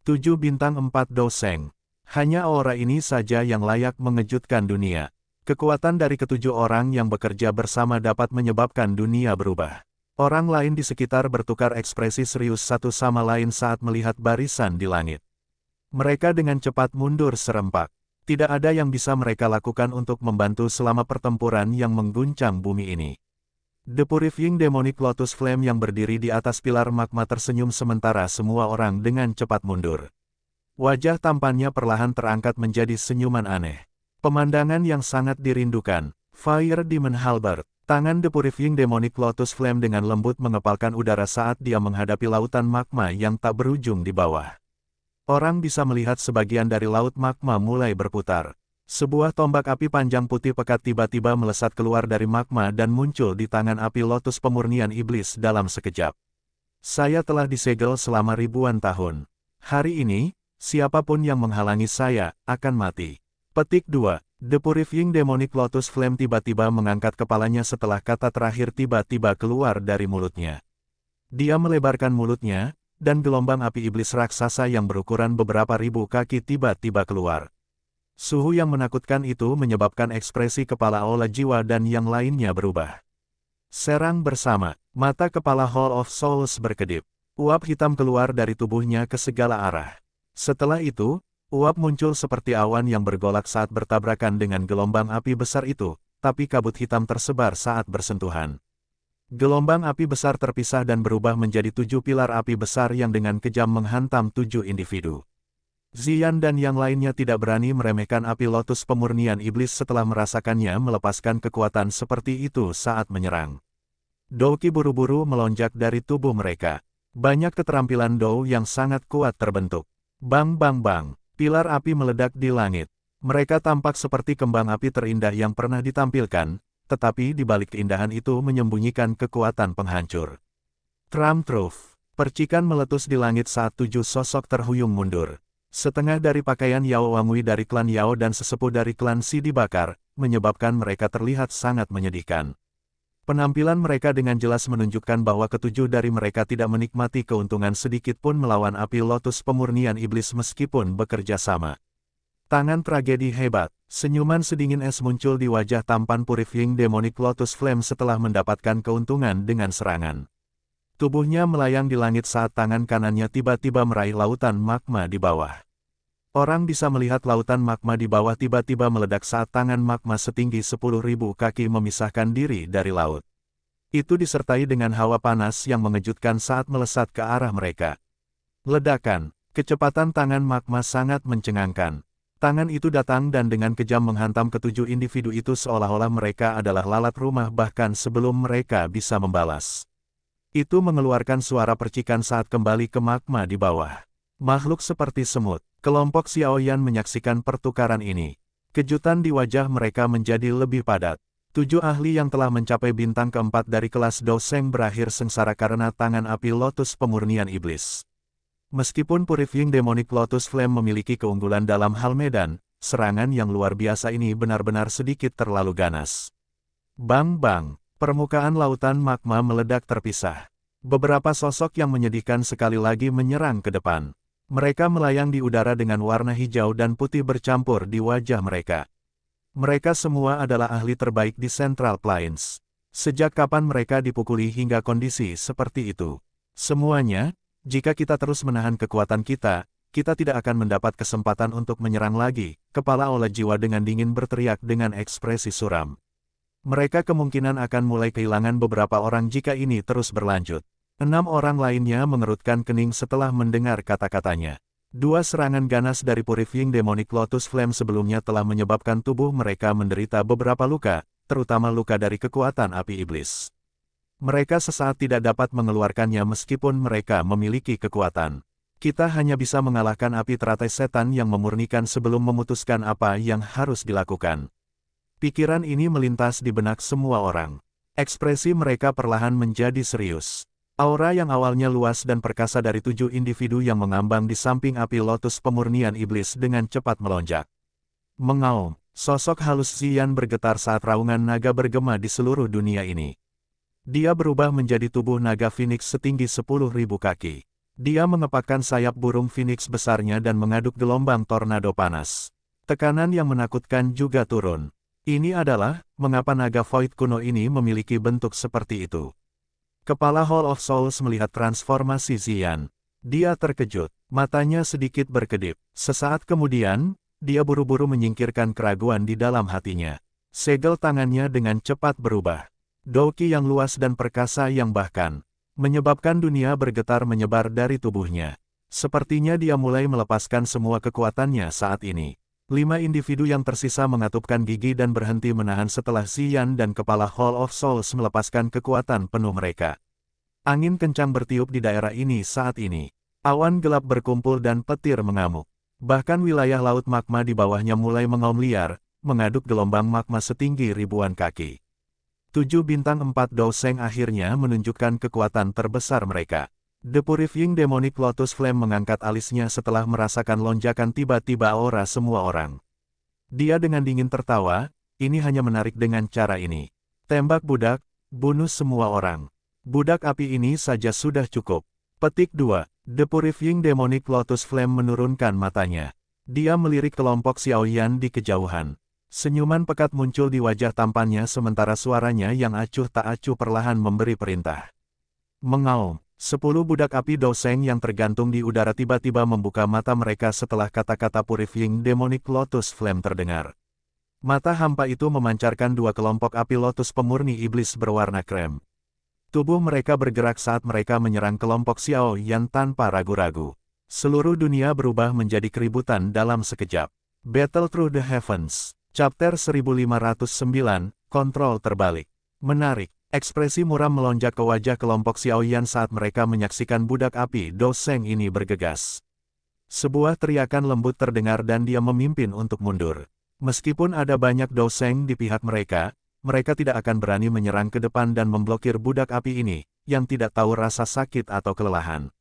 7 bintang 4 Do Seng. Hanya aura ini saja yang layak mengejutkan dunia. Kekuatan dari ketujuh orang yang bekerja bersama dapat menyebabkan dunia berubah. Orang lain di sekitar bertukar ekspresi serius satu sama lain saat melihat barisan di langit. Mereka dengan cepat mundur serempak. Tidak ada yang bisa mereka lakukan untuk membantu selama pertempuran yang mengguncang bumi ini. The Purifying Demonic Lotus Flame yang berdiri di atas pilar magma tersenyum sementara semua orang dengan cepat mundur. Wajah tampannya perlahan terangkat menjadi senyuman aneh. Pemandangan yang sangat dirindukan. Fire Demon Halberd. Tangan The Purifying Demonic Lotus Flame dengan lembut mengepalkan udara saat dia menghadapi lautan magma yang tak berujung di bawah. Orang bisa melihat sebagian dari laut magma mulai berputar. Sebuah tombak api panjang putih pekat tiba-tiba melesat keluar dari magma dan muncul di tangan api lotus pemurnian iblis dalam sekejap. Saya telah disegel selama ribuan tahun. Hari ini, siapapun yang menghalangi saya, akan mati. Petik 2. The Purifying Demonic Lotus Flame tiba-tiba mengangkat kepalanya setelah kata terakhir tiba-tiba keluar dari mulutnya. Dia melebarkan mulutnya, dan gelombang api iblis raksasa yang berukuran beberapa ribu kaki tiba-tiba keluar. Suhu yang menakutkan itu menyebabkan ekspresi kepala Aula Jiwa dan yang lainnya berubah. Serang bersama, mata kepala Hall of Souls berkedip. Uap hitam keluar dari tubuhnya ke segala arah. Setelah itu, uap muncul seperti awan yang bergolak saat bertabrakan dengan gelombang api besar itu, tapi kabut hitam tersebar saat bersentuhan. Gelombang api besar terpisah dan berubah menjadi 7 pilar api besar yang dengan kejam menghantam 7 individu. Ziyan dan yang lainnya tidak berani meremehkan api lotus pemurnian iblis setelah merasakannya melepaskan kekuatan seperti itu saat menyerang. Douki buru-buru melonjak dari tubuh mereka. Banyak keterampilan Dou yang sangat kuat terbentuk. Bang bang bang, pilar api meledak di langit. Mereka tampak seperti kembang api terindah yang pernah ditampilkan, tetapi di balik keindahan itu menyembunyikan kekuatan penghancur. Tram-truf, percikan meletus di langit saat 7 sosok terhuyung mundur. Setengah dari pakaian Yao Wangui dari klan Yao dan sesepuh dari klan Si dibakar, menyebabkan mereka terlihat sangat menyedihkan. Penampilan mereka dengan jelas menunjukkan bahwa ketujuh dari mereka tidak menikmati keuntungan sedikit pun melawan api lotus pemurnian iblis meskipun bekerja sama. Tangan tragedi hebat, senyuman sedingin es muncul di wajah tampan Purifying Demonic Lotus Flame setelah mendapatkan keuntungan dengan serangan. Tubuhnya melayang di langit saat tangan kanannya tiba-tiba meraih lautan magma di bawah. Orang bisa melihat lautan magma di bawah tiba-tiba meledak saat tangan magma setinggi 10.000 kaki memisahkan diri dari laut. Itu disertai dengan hawa panas yang mengejutkan saat melesat ke arah mereka. Ledakan, kecepatan tangan magma sangat mencengangkan. Tangan itu datang dan dengan kejam menghantam ketujuh individu itu seolah-olah mereka adalah lalat rumah bahkan sebelum mereka bisa membalas. Itu mengeluarkan suara percikan saat kembali ke magma di bawah. Makhluk seperti semut, kelompok Xiaoyan menyaksikan pertukaran ini. Kejutan di wajah mereka menjadi lebih padat. 7 ahli yang telah mencapai bintang keempat dari kelas Doseng berakhir sengsara karena tangan api lotus pemurnian iblis. Meskipun Purifying Demonic Lotus Flame memiliki keunggulan dalam hal medan, serangan yang luar biasa ini benar-benar sedikit terlalu ganas. Bang-bang, permukaan lautan magma meledak terpisah. Beberapa sosok yang menyedihkan sekali lagi menyerang ke depan. Mereka melayang di udara dengan warna hijau dan putih bercampur di wajah mereka. Mereka semua adalah ahli terbaik di Central Plains. Sejak kapan mereka dipukuli hingga kondisi seperti itu? Semuanya, jika kita terus menahan kekuatan kita, kita tidak akan mendapat kesempatan untuk menyerang lagi, kepala Aula Jiwa dengan dingin berteriak dengan ekspresi suram. Mereka kemungkinan akan mulai kehilangan beberapa orang jika ini terus berlanjut. 6 orang lainnya mengerutkan kening setelah mendengar kata-katanya. 2 serangan ganas dari Purifying Demonic Lotus Flame sebelumnya telah menyebabkan tubuh mereka menderita beberapa luka, terutama luka dari kekuatan api iblis. Mereka sesaat tidak dapat mengeluarkannya meskipun mereka memiliki kekuatan. Kita hanya bisa mengalahkan api teratai setan yang memurnikan sebelum memutuskan apa yang harus dilakukan. Pikiran ini melintas di benak semua orang. Ekspresi mereka perlahan menjadi serius. Aura yang awalnya luas dan perkasa dari 7 individu yang mengambang di samping api lotus pemurnian iblis dengan cepat melonjak. Mengaum, sosok halus Ziyan bergetar saat raungan naga bergema di seluruh dunia ini. Dia berubah menjadi tubuh naga Phoenix setinggi 10.000 kaki. Dia mengepakkan sayap burung phoenix besarnya dan mengaduk gelombang tornado panas. Tekanan yang menakutkan juga turun. Ini adalah, mengapa naga Void kuno ini memiliki bentuk seperti itu. Kepala Hall of Souls melihat transformasi Xian. Dia terkejut, matanya sedikit berkedip. Sesaat kemudian, dia buru-buru menyingkirkan keraguan di dalam hatinya. Segel tangannya dengan cepat berubah. Douki yang luas dan perkasa yang bahkan menyebabkan dunia bergetar menyebar dari tubuhnya. Sepertinya dia mulai melepaskan semua kekuatannya saat ini. 5 individu yang tersisa mengatupkan gigi dan berhenti menahan setelah Xian dan kepala Hall of Souls melepaskan kekuatan penuh mereka. Angin kencang bertiup di daerah ini saat ini. Awan gelap berkumpul dan petir mengamuk. Bahkan wilayah laut magma di bawahnya mulai mengaum liar, mengaduk gelombang magma setinggi ribuan kaki. 7 bintang 4 Douseng akhirnya menunjukkan kekuatan terbesar mereka. The Purifying Demonic Lotus Flame mengangkat alisnya setelah merasakan lonjakan tiba-tiba aura semua orang. Dia dengan dingin tertawa, ini hanya menarik dengan cara ini. Tembak budak, bunuh semua orang. Budak api ini saja sudah cukup. Petik 2. The Purifying Demonic Lotus Flame menurunkan matanya. Dia melirik kelompok Xiaoyan di kejauhan. Senyuman pekat muncul di wajah tampannya sementara suaranya yang acuh tak acuh perlahan memberi perintah. Mengaum. 10 budak api Douseng yang tergantung di udara tiba-tiba membuka mata mereka setelah kata-kata Purifying Demonic Lotus Flame terdengar. Mata hampa itu memancarkan 2 kelompok api lotus pemurni iblis berwarna krem. Tubuh mereka bergerak saat mereka menyerang kelompok Xiaoyan tanpa ragu-ragu. Seluruh dunia berubah menjadi keributan dalam sekejap. Battle Through the Heavens. Chapter 1509, Kontrol Terbalik. Menarik. Ekspresi muram melonjak ke wajah kelompok Xiaoyan saat mereka menyaksikan budak api Douseng ini bergegas. Sebuah teriakan lembut terdengar dan dia memimpin untuk mundur. Meskipun ada banyak Douseng di pihak mereka, mereka tidak akan berani menyerang ke depan dan memblokir budak api ini, yang tidak tahu rasa sakit atau kelelahan.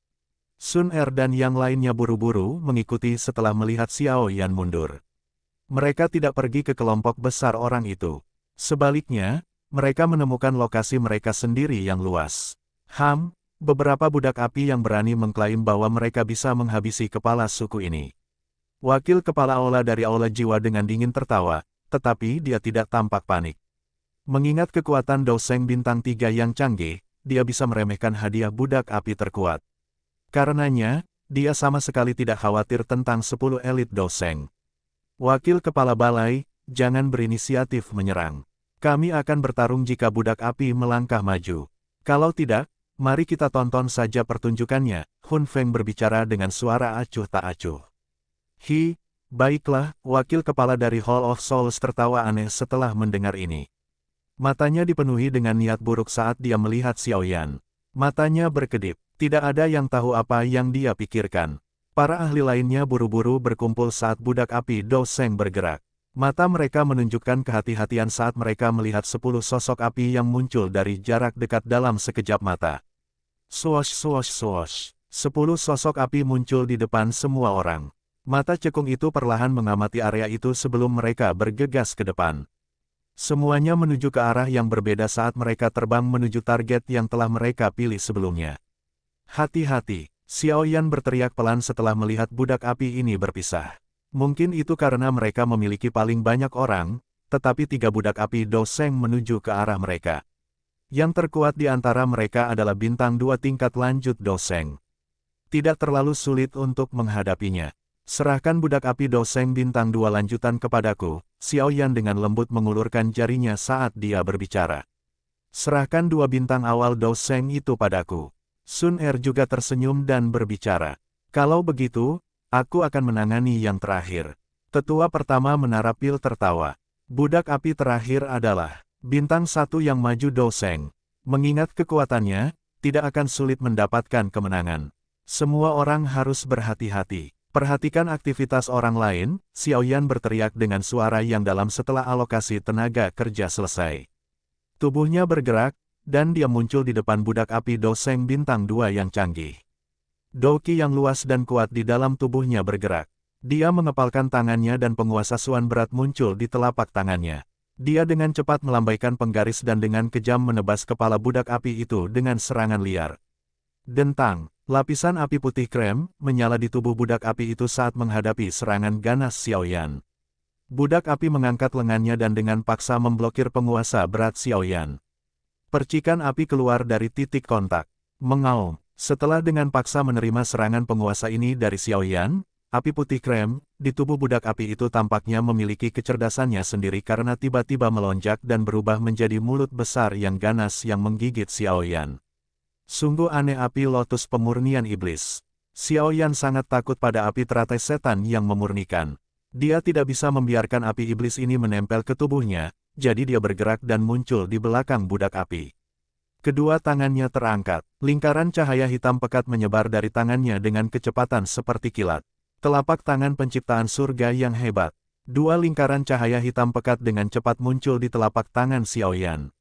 Sun Er dan yang lainnya buru-buru mengikuti setelah melihat Xiaoyan mundur. Mereka tidak pergi ke kelompok besar orang itu. Sebaliknya, mereka menemukan lokasi mereka sendiri yang luas. Beberapa budak api yang berani mengklaim bahwa mereka bisa menghabisi kepala suku ini. Wakil kepala aula dari aula jiwa dengan dingin tertawa, tetapi dia tidak tampak panik. Mengingat kekuatan Douseng bintang 3 yang canggih, dia bisa meremehkan hadiah budak api terkuat. Karenanya, dia sama sekali tidak khawatir tentang 10 elit Douseng. Wakil kepala balai, jangan berinisiatif menyerang. Kami akan bertarung jika budak api melangkah maju. Kalau tidak, mari kita tonton saja pertunjukannya, Hun Feng berbicara dengan suara acuh tak acuh. Baiklah, wakil kepala dari Hall of Souls tertawa aneh setelah mendengar ini. Matanya dipenuhi dengan niat buruk saat dia melihat Xiaoyan. Matanya berkedip, tidak ada yang tahu apa yang dia pikirkan. Para ahli lainnya buru-buru berkumpul saat budak api Douseng bergerak. Mata mereka menunjukkan kehati-hatian saat mereka melihat 10 sosok api yang muncul dari jarak dekat dalam sekejap mata. Swosh swosh swosh. 10 sosok api muncul di depan semua orang. Mata cekung itu perlahan mengamati area itu sebelum mereka bergegas ke depan. Semuanya menuju ke arah yang berbeda saat mereka terbang menuju target yang telah mereka pilih sebelumnya. Hati-hati, Xiaoyan berteriak pelan setelah melihat budak api ini berpisah. Mungkin itu karena mereka memiliki paling banyak orang, tetapi 3 budak api Douseng menuju ke arah mereka. Yang terkuat di antara mereka adalah bintang 2 tingkat lanjut Douseng. Tidak terlalu sulit untuk menghadapinya. Serahkan budak api Douseng bintang 2 lanjutan kepadaku, Xiaoyan dengan lembut mengulurkan jarinya saat dia berbicara. Serahkan 2 bintang awal Douseng itu padaku. Sun Er juga tersenyum dan berbicara. Kalau begitu, aku akan menangani yang terakhir. Tetua pertama Menara Pil tertawa. Budak api terakhir adalah bintang 1 yang maju Douseng. Mengingat kekuatannya, tidak akan sulit mendapatkan kemenangan. Semua orang harus berhati-hati. Perhatikan aktivitas orang lain, Xiaoyan berteriak dengan suara yang dalam setelah alokasi tenaga kerja selesai. Tubuhnya bergerak, dan dia muncul di depan budak api Douseng bintang 2 yang canggih. Douki yang luas dan kuat di dalam tubuhnya bergerak. Dia mengepalkan tangannya dan penguasaan berat muncul di telapak tangannya. Dia dengan cepat melambaikan penggaris dan dengan kejam menebas kepala budak api itu dengan serangan liar. Dentang, Lapisan api putih krem menyala di tubuh budak api itu saat menghadapi serangan ganas Xiaoyan. Budak api mengangkat lengannya dan dengan paksa memblokir penguasa berat Xiaoyan. Percikan api keluar dari titik kontak. Mengaum. Setelah dengan paksa menerima serangan penguasa ini dari Xiaoyan, api putih krem di tubuh budak api itu tampaknya memiliki kecerdasannya sendiri karena tiba-tiba melonjak dan berubah menjadi mulut besar yang ganas yang menggigit Xiaoyan. Sungguh aneh api lotus pemurnian iblis. Xiaoyan sangat takut pada api teratai setan yang memurnikan. Dia tidak bisa membiarkan api iblis ini menempel ke tubuhnya, jadi dia bergerak dan muncul di belakang budak api. Kedua tangannya terangkat, lingkaran cahaya hitam pekat menyebar dari tangannya dengan kecepatan seperti kilat. Telapak tangan penciptaan surga yang hebat. Dua lingkaran cahaya hitam pekat dengan cepat muncul di telapak tangan Xiaoyan.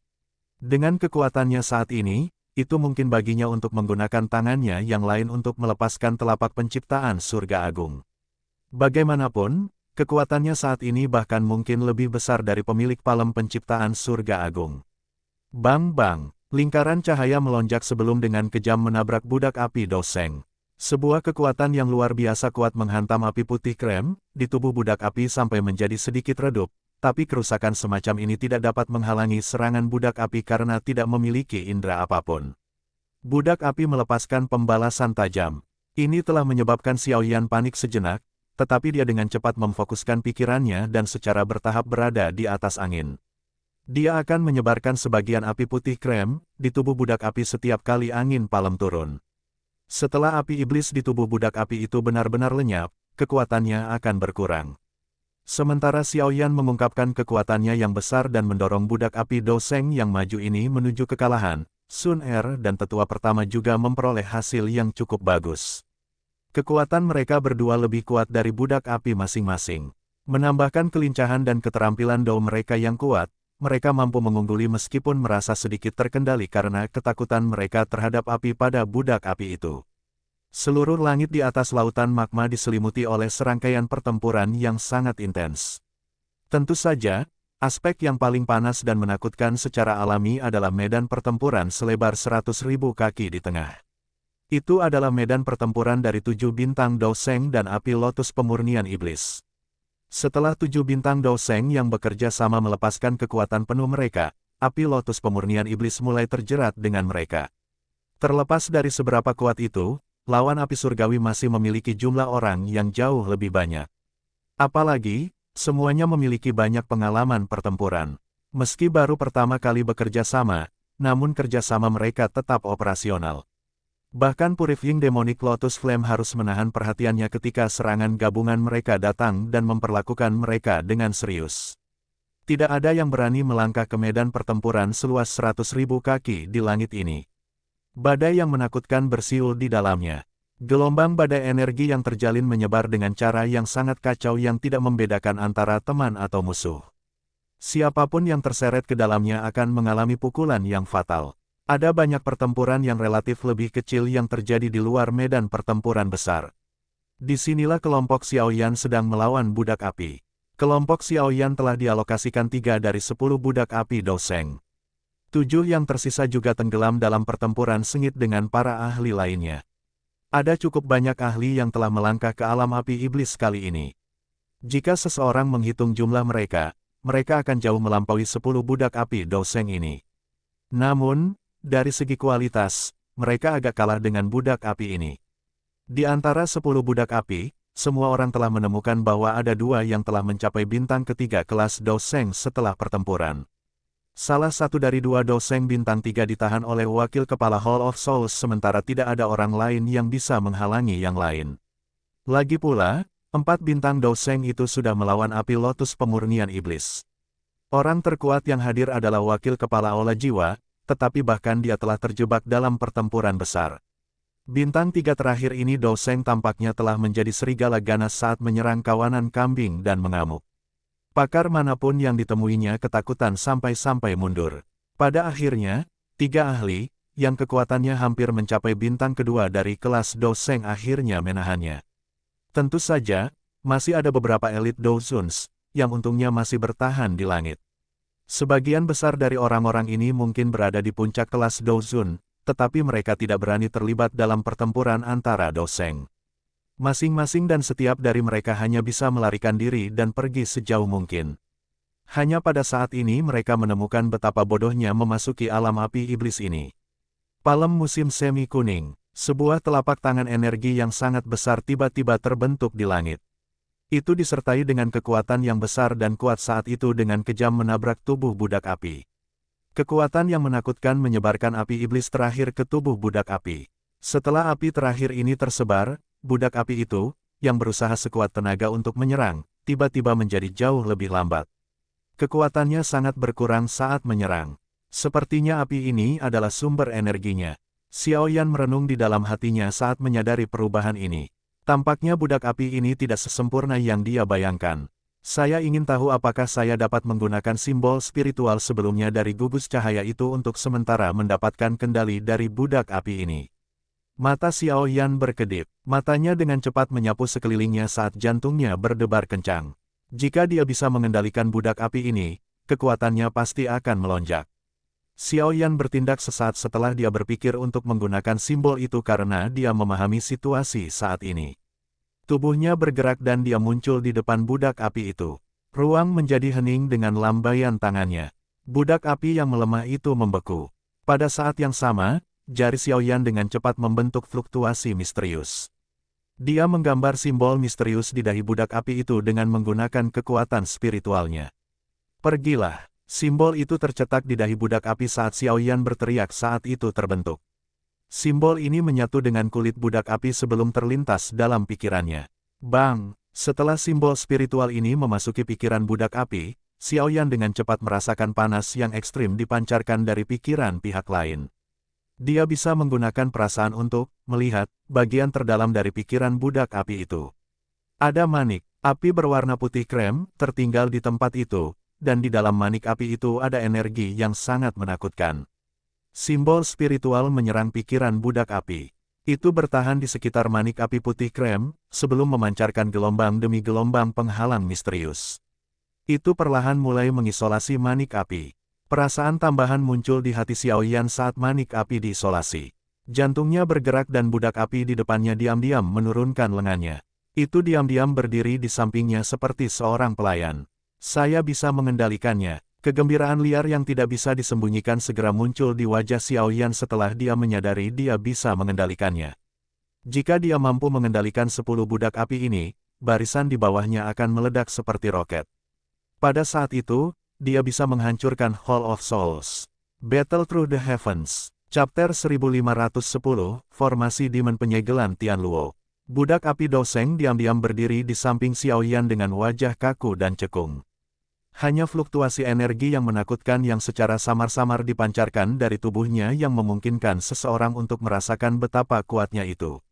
Dengan kekuatannya saat ini, itu mungkin baginya untuk menggunakan tangannya yang lain untuk melepaskan telapak penciptaan surga agung. Bagaimanapun, kekuatannya saat ini bahkan mungkin lebih besar dari pemilik palem penciptaan surga agung. Bang-bang, lingkaran cahaya melonjak sebelum dengan kejam menabrak budak api Doseng. Sebuah kekuatan yang luar biasa kuat menghantam api putih krem di tubuh budak api sampai menjadi sedikit redup. Tapi kerusakan semacam ini tidak dapat menghalangi serangan budak api karena tidak memiliki indera apapun. Budak api melepaskan pembalasan tajam. Ini telah menyebabkan Xiaoyan panik sejenak, tetapi dia dengan cepat memfokuskan pikirannya dan secara bertahap berada di atas angin. Dia akan menyebarkan sebagian api putih krem di tubuh budak api setiap kali angin palem turun. Setelah api iblis di tubuh budak api itu benar-benar lenyap, kekuatannya akan berkurang. Sementara Xiaoyan mengungkapkan kekuatannya yang besar dan mendorong budak api Doseng yang maju ini menuju kekalahan, Sun Er dan tetua pertama juga memperoleh hasil yang cukup bagus. Kekuatan mereka berdua lebih kuat dari budak api masing-masing. Menambahkan kelincahan dan keterampilan Dao mereka yang kuat, mereka mampu mengungguli meskipun merasa sedikit terkendali karena ketakutan mereka terhadap api pada budak api itu. Seluruh langit di atas lautan magma diselimuti oleh serangkaian pertempuran yang sangat intens. Tentu saja, aspek yang paling panas dan menakutkan secara alami adalah medan pertempuran selebar 100.000 kaki di tengah. Itu adalah medan pertempuran dari 7 bintang Doseng dan api lotus pemurnian iblis. Setelah 7 bintang Doseng yang bekerja sama melepaskan kekuatan penuh mereka, api lotus pemurnian iblis mulai terjerat dengan mereka. Terlepas dari seberapa kuat itu, lawan api surgawi masih memiliki jumlah orang yang jauh lebih banyak. Apalagi, semuanya memiliki banyak pengalaman pertempuran. Meski baru pertama kali bekerja sama, namun kerjasama mereka tetap operasional. Bahkan Purifying Demonic Lotus Flame harus menahan perhatiannya ketika serangan gabungan mereka datang dan memperlakukan mereka dengan serius. Tidak ada yang berani melangkah ke medan pertempuran seluas 100.000 kaki di langit ini. Badai yang menakutkan bersiul di dalamnya. Gelombang badai energi yang terjalin menyebar dengan cara yang sangat kacau yang tidak membedakan antara teman atau musuh. Siapapun yang terseret ke dalamnya akan mengalami pukulan yang fatal. Ada banyak pertempuran yang relatif lebih kecil yang terjadi di luar medan pertempuran besar. Disinilah kelompok Xiaoyan sedang melawan budak api. Kelompok Xiaoyan telah dialokasikan 3 dari 10 budak api Doseng. 7 yang tersisa juga tenggelam dalam pertempuran sengit dengan para ahli lainnya. Ada cukup banyak ahli yang telah melangkah ke alam api iblis kali ini. Jika seseorang menghitung jumlah mereka, mereka akan jauh melampaui 10 budak api Doseng ini. Namun, dari segi kualitas, mereka agak kalah dengan budak api ini. Di antara 10 budak api, semua orang telah menemukan bahwa ada 2 yang telah mencapai bintang ketiga kelas Doseng setelah pertempuran. Salah satu dari 2 Doseng bintang 3 ditahan oleh wakil kepala Hall of Souls sementara tidak ada orang lain yang bisa menghalangi yang lain. Lagi pula, 4 bintang Doseng itu sudah melawan api lotus pemurnian iblis. Orang terkuat yang hadir adalah wakil kepala Aula Jiwa, tetapi bahkan dia telah terjebak dalam pertempuran besar. Bintang 3 terakhir ini Doseng tampaknya telah menjadi serigala ganas saat menyerang kawanan kambing dan mengamuk. Pakar manapun yang ditemuinya ketakutan sampai-sampai mundur. Pada akhirnya, 3 ahli, yang kekuatannya hampir mencapai bintang kedua dari kelas Doseng akhirnya menahannya. Tentu saja, masih ada beberapa elit Dozuns, yang untungnya masih bertahan di langit. Sebagian besar dari orang-orang ini mungkin berada di puncak kelas Dozun, tetapi mereka tidak berani terlibat dalam pertempuran antara Doseng. Masing-masing dan setiap dari mereka hanya bisa melarikan diri dan pergi sejauh mungkin. Hanya pada saat ini mereka menemukan betapa bodohnya memasuki alam api iblis ini. Palem musim semi kuning, sebuah telapak tangan energi yang sangat besar tiba-tiba terbentuk di langit. Itu disertai dengan kekuatan yang besar dan kuat saat itu dengan kejam menabrak tubuh budak api. Kekuatan yang menakutkan menyebarkan api iblis terakhir ke tubuh budak api. Setelah api terakhir ini tersebar, budak api itu, yang berusaha sekuat tenaga untuk menyerang, tiba-tiba menjadi jauh lebih lambat. Kekuatannya sangat berkurang saat menyerang. Sepertinya api ini adalah sumber energinya. Xiao Yan merenung di dalam hatinya saat menyadari perubahan ini. Tampaknya budak api ini tidak sesempurna yang dia bayangkan. Saya ingin tahu apakah saya dapat menggunakan simbol spiritual sebelumnya dari gugus cahaya itu untuk sementara mendapatkan kendali dari budak api ini. Mata Xiao Yan berkedip, matanya dengan cepat menyapu sekelilingnya saat jantungnya berdebar kencang. Jika dia bisa mengendalikan budak api ini, kekuatannya pasti akan melonjak. Xiao Yan bertindak sesaat setelah dia berpikir untuk menggunakan simbol itu karena dia memahami situasi saat ini. Tubuhnya bergerak dan dia muncul di depan budak api itu. Ruang menjadi hening dengan lambaian tangannya. Budak api yang melemah itu membeku. Pada saat yang sama, jari Xiao Yan dengan cepat membentuk fluktuasi misterius. Dia menggambar simbol misterius di dahi budak api itu dengan menggunakan kekuatan spiritualnya. Pergilah, simbol itu tercetak di dahi budak api saat Xiao Yan berteriak saat itu terbentuk. Simbol ini menyatu dengan kulit budak api sebelum terlintas dalam pikirannya. Bang! Setelah simbol spiritual ini memasuki pikiran budak api, Xiao Yan dengan cepat merasakan panas yang ekstrim dipancarkan dari pikiran pihak lain. Dia bisa menggunakan perasaan untuk melihat bagian terdalam dari pikiran budak api itu. Ada manik, api berwarna putih krem, tertinggal di tempat itu, dan di dalam manik api itu ada energi yang sangat menakutkan. Simbol spiritual menyerang pikiran budak api. Itu bertahan di sekitar manik api putih krem, sebelum memancarkan gelombang demi gelombang penghalang misterius. Itu perlahan mulai mengisolasi manik api. Perasaan tambahan muncul di hati Xiao Yan saat manik api diisolasi. Jantungnya bergerak dan budak api di depannya diam-diam menurunkan lengannya. Itu diam-diam berdiri di sampingnya seperti seorang pelayan. Saya bisa mengendalikannya. Kegembiraan liar yang tidak bisa disembunyikan segera muncul di wajah Xiao Yan setelah dia menyadari dia bisa mengendalikannya. Jika dia mampu mengendalikan 10 budak api ini, barisan di bawahnya akan meledak seperti roket. Pada saat itu, dia bisa menghancurkan Hall of Souls. Battle Through the Heavens. Chapter 1510, Formasi Demon Penyegelan Tianluo. Budak api Doseng diam-diam berdiri di samping Xiao Yan dengan wajah kaku dan cekung. Hanya fluktuasi energi yang menakutkan yang secara samar-samar dipancarkan dari tubuhnya yang memungkinkan seseorang untuk merasakan betapa kuatnya itu.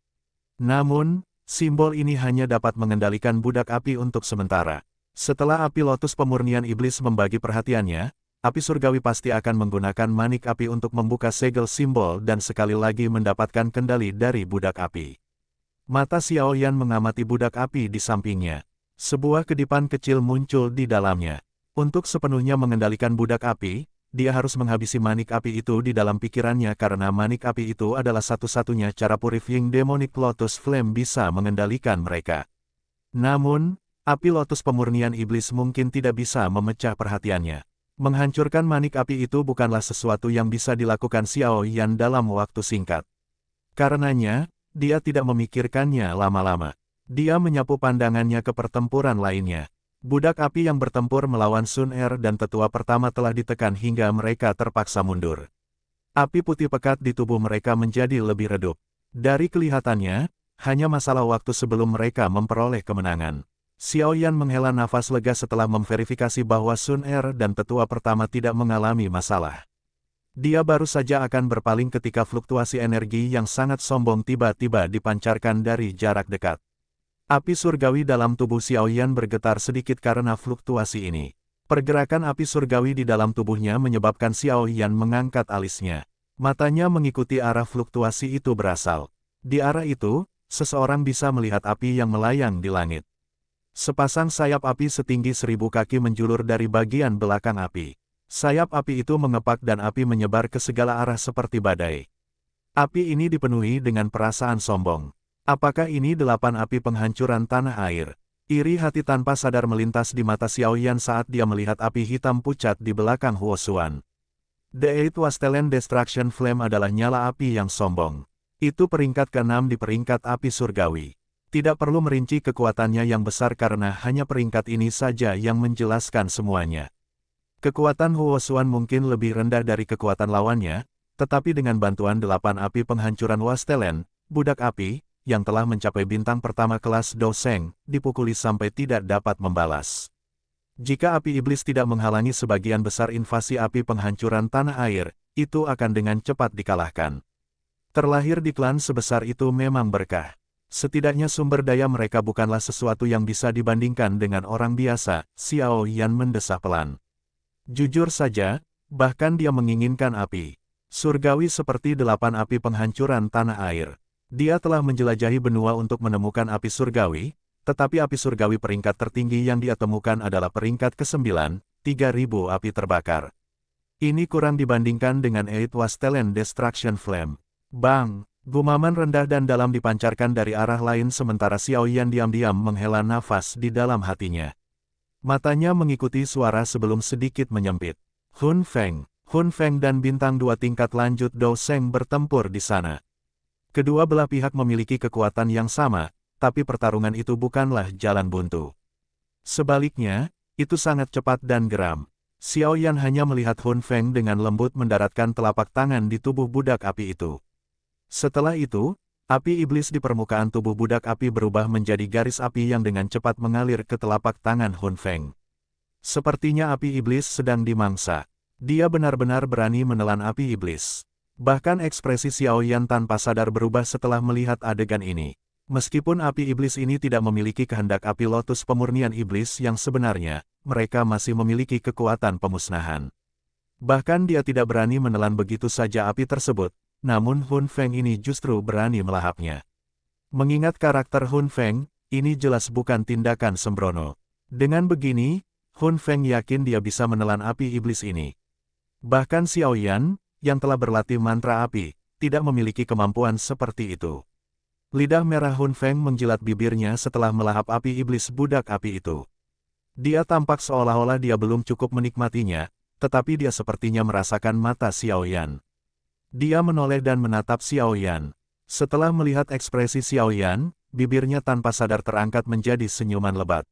Namun, simbol ini hanya dapat mengendalikan budak api untuk sementara. Setelah api lotus pemurnian iblis membagi perhatiannya, api surgawi pasti akan menggunakan manik api untuk membuka segel simbol dan sekali lagi mendapatkan kendali dari budak api. Mata Xiao Yan mengamati budak api di sampingnya. Sebuah kedipan kecil muncul di dalamnya. Untuk sepenuhnya mengendalikan budak api, dia harus menghabisi manik api itu di dalam pikirannya karena manik api itu adalah satu-satunya cara Purifying Demonic Lotus Flame bisa mengendalikan mereka. Namun, api lotus pemurnian iblis mungkin tidak bisa memecah perhatiannya. Menghancurkan manik api itu bukanlah sesuatu yang bisa dilakukan Xiao Yan dalam waktu singkat. Karenanya, dia tidak memikirkannya lama-lama. Dia menyapu pandangannya ke pertempuran lainnya. Budak api yang bertempur melawan Sun Er dan tetua pertama telah ditekan hingga mereka terpaksa mundur. Api putih pekat di tubuh mereka menjadi lebih redup. Dari kelihatannya, hanya masalah waktu sebelum mereka memperoleh kemenangan. Xiao Yan menghela nafas lega setelah memverifikasi bahwa Sun Er dan tetua pertama tidak mengalami masalah. Dia baru saja akan berpaling ketika fluktuasi energi yang sangat sombong tiba-tiba dipancarkan dari jarak dekat. Api surgawi dalam tubuh Xiao Yan bergetar sedikit karena fluktuasi ini. Pergerakan api surgawi di dalam tubuhnya menyebabkan Xiao Yan mengangkat alisnya. Matanya mengikuti arah fluktuasi itu berasal. Di arah itu, seseorang bisa melihat api yang melayang di langit. Sepasang sayap api setinggi 1000 kaki menjulur dari bagian belakang api. Sayap api itu mengepak dan api menyebar ke segala arah seperti badai. Api ini dipenuhi dengan perasaan sombong. Apakah ini 8 api penghancuran tanah air? Iri hati tanpa sadar melintas di mata Xiaoyan saat dia melihat api hitam pucat di belakang Huo Xuan. The Eight Wasteland Destruction Flame adalah nyala api yang sombong. Itu peringkat ke-6 di peringkat api surgawi. Tidak perlu merinci kekuatannya yang besar karena hanya peringkat ini saja yang menjelaskan semuanya. Kekuatan Huo Xuan mungkin lebih rendah dari kekuatan lawannya, tetapi dengan bantuan 8 api penghancuran Wasteland, budak api, yang telah mencapai bintang pertama kelas Do Sheng, dipukuli sampai tidak dapat membalas. Jika api iblis tidak menghalangi sebagian besar invasi api penghancuran tanah air, itu akan dengan cepat dikalahkan. Terlahir di klan sebesar itu memang berkah. Setidaknya sumber daya mereka bukanlah sesuatu yang bisa dibandingkan dengan orang biasa, Xiao Yan mendesah pelan. Jujur saja, bahkan dia menginginkan api surgawi seperti 8 api penghancuran tanah air. Dia telah menjelajahi benua untuk menemukan api surgawi, tetapi api surgawi peringkat tertinggi yang dia temukan adalah peringkat ke-9, 3000 api terbakar. Ini kurang dibandingkan dengan Eight Wasteland Destruction Flame. Bang! Gumaman rendah dan dalam dipancarkan dari arah lain sementara Xiaoyan diam-diam menghela nafas di dalam hatinya. Matanya mengikuti suara sebelum sedikit menyempit. Hun Feng dan bintang 2 tingkat lanjut Do Sheng bertempur di sana. Kedua belah pihak memiliki kekuatan yang sama, tapi pertarungan itu bukanlah jalan buntu. Sebaliknya, itu sangat cepat dan geram. Xiaoyan hanya melihat Hun Feng dengan lembut mendaratkan telapak tangan di tubuh budak api itu. Setelah itu, api iblis di permukaan tubuh budak api berubah menjadi garis api yang dengan cepat mengalir ke telapak tangan Hun Feng. Sepertinya api iblis sedang dimangsa. Dia benar-benar berani menelan api iblis. Bahkan ekspresi Xiaoyan tanpa sadar berubah setelah melihat adegan ini. Meskipun api iblis ini tidak memiliki kehendak api lotus pemurnian iblis yang sebenarnya, mereka masih memiliki kekuatan pemusnahan. Bahkan dia tidak berani menelan begitu saja api tersebut, namun Hun Feng ini justru berani melahapnya. Mengingat karakter Hun Feng, ini jelas bukan tindakan sembrono. Dengan begini, Hun Feng yakin dia bisa menelan api iblis ini. Bahkan Xiaoyan, yang telah berlatih mantra api, tidak memiliki kemampuan seperti itu. Lidah merah Hun Feng menjilat bibirnya setelah melahap api iblis budak api itu. Dia tampak seolah-olah dia belum cukup menikmatinya, tetapi dia sepertinya merasakan mata Xiaoyan. Dia menoleh dan menatap Xiaoyan. Setelah melihat ekspresi Xiaoyan, bibirnya tanpa sadar terangkat menjadi senyuman lebat.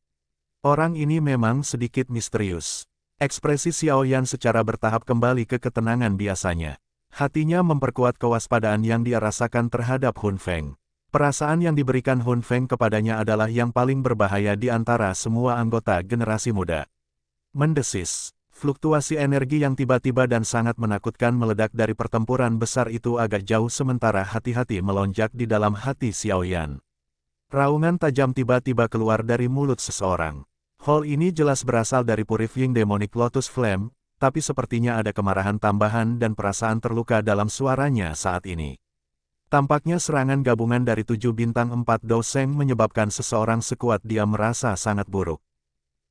Orang ini memang sedikit misterius. Ekspresi Xiaoyan secara bertahap kembali ke ketenangan biasanya. Hatinya memperkuat kewaspadaan yang dia rasakan terhadap Hun Feng. Perasaan yang diberikan Hun Feng kepadanya adalah yang paling berbahaya di antara semua anggota generasi muda. Mendesis, fluktuasi energi yang tiba-tiba dan sangat menakutkan meledak dari pertempuran besar itu agak jauh sementara hati-hati melonjak di dalam hati Xiaoyan. Raungan tajam tiba-tiba keluar dari mulut seseorang. Hal ini jelas berasal dari Purifying Demonic Lotus Flame, tapi sepertinya ada kemarahan tambahan dan perasaan terluka dalam suaranya saat ini. Tampaknya serangan gabungan dari 7 bintang 4 Do Sheng menyebabkan seseorang sekuat dia merasa sangat buruk.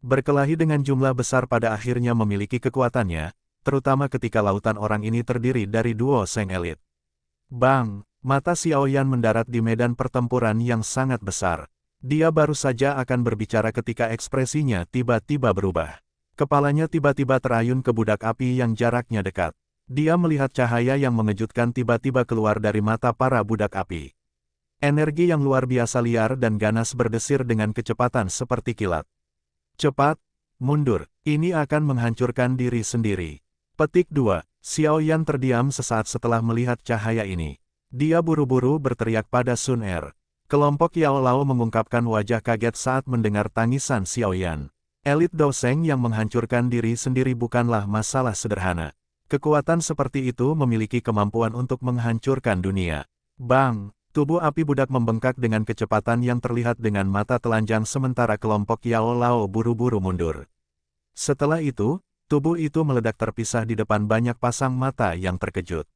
Berkelahi dengan jumlah besar pada akhirnya memiliki kekuatannya, terutama ketika lautan orang ini terdiri dari duo Sheng elit. Bang! Mata Xiaoyan mendarat di medan pertempuran yang sangat besar. Dia baru saja akan berbicara ketika ekspresinya tiba-tiba berubah. Kepalanya tiba-tiba terayun ke budak api yang jaraknya dekat. Dia melihat cahaya yang mengejutkan tiba-tiba keluar dari mata para budak api. Energi yang luar biasa liar dan ganas berdesir dengan kecepatan seperti kilat. Cepat, mundur, ini akan menghancurkan diri sendiri. Petik 2. Xiaoyan terdiam sesaat setelah melihat cahaya ini. Dia buru-buru berteriak pada Sun Er. Kelompok Yao Lao mengungkapkan wajah kaget saat mendengar tangisan Xiaoyan. Elit Do Sheng yang menghancurkan diri sendiri bukanlah masalah sederhana. Kekuatan seperti itu memiliki kemampuan untuk menghancurkan dunia. Bang! Tubuh api budak membengkak dengan kecepatan yang terlihat dengan mata telanjang sementara kelompok Yao Lao buru-buru mundur. Setelah itu, tubuh itu meledak terpisah di depan banyak pasang mata yang terkejut.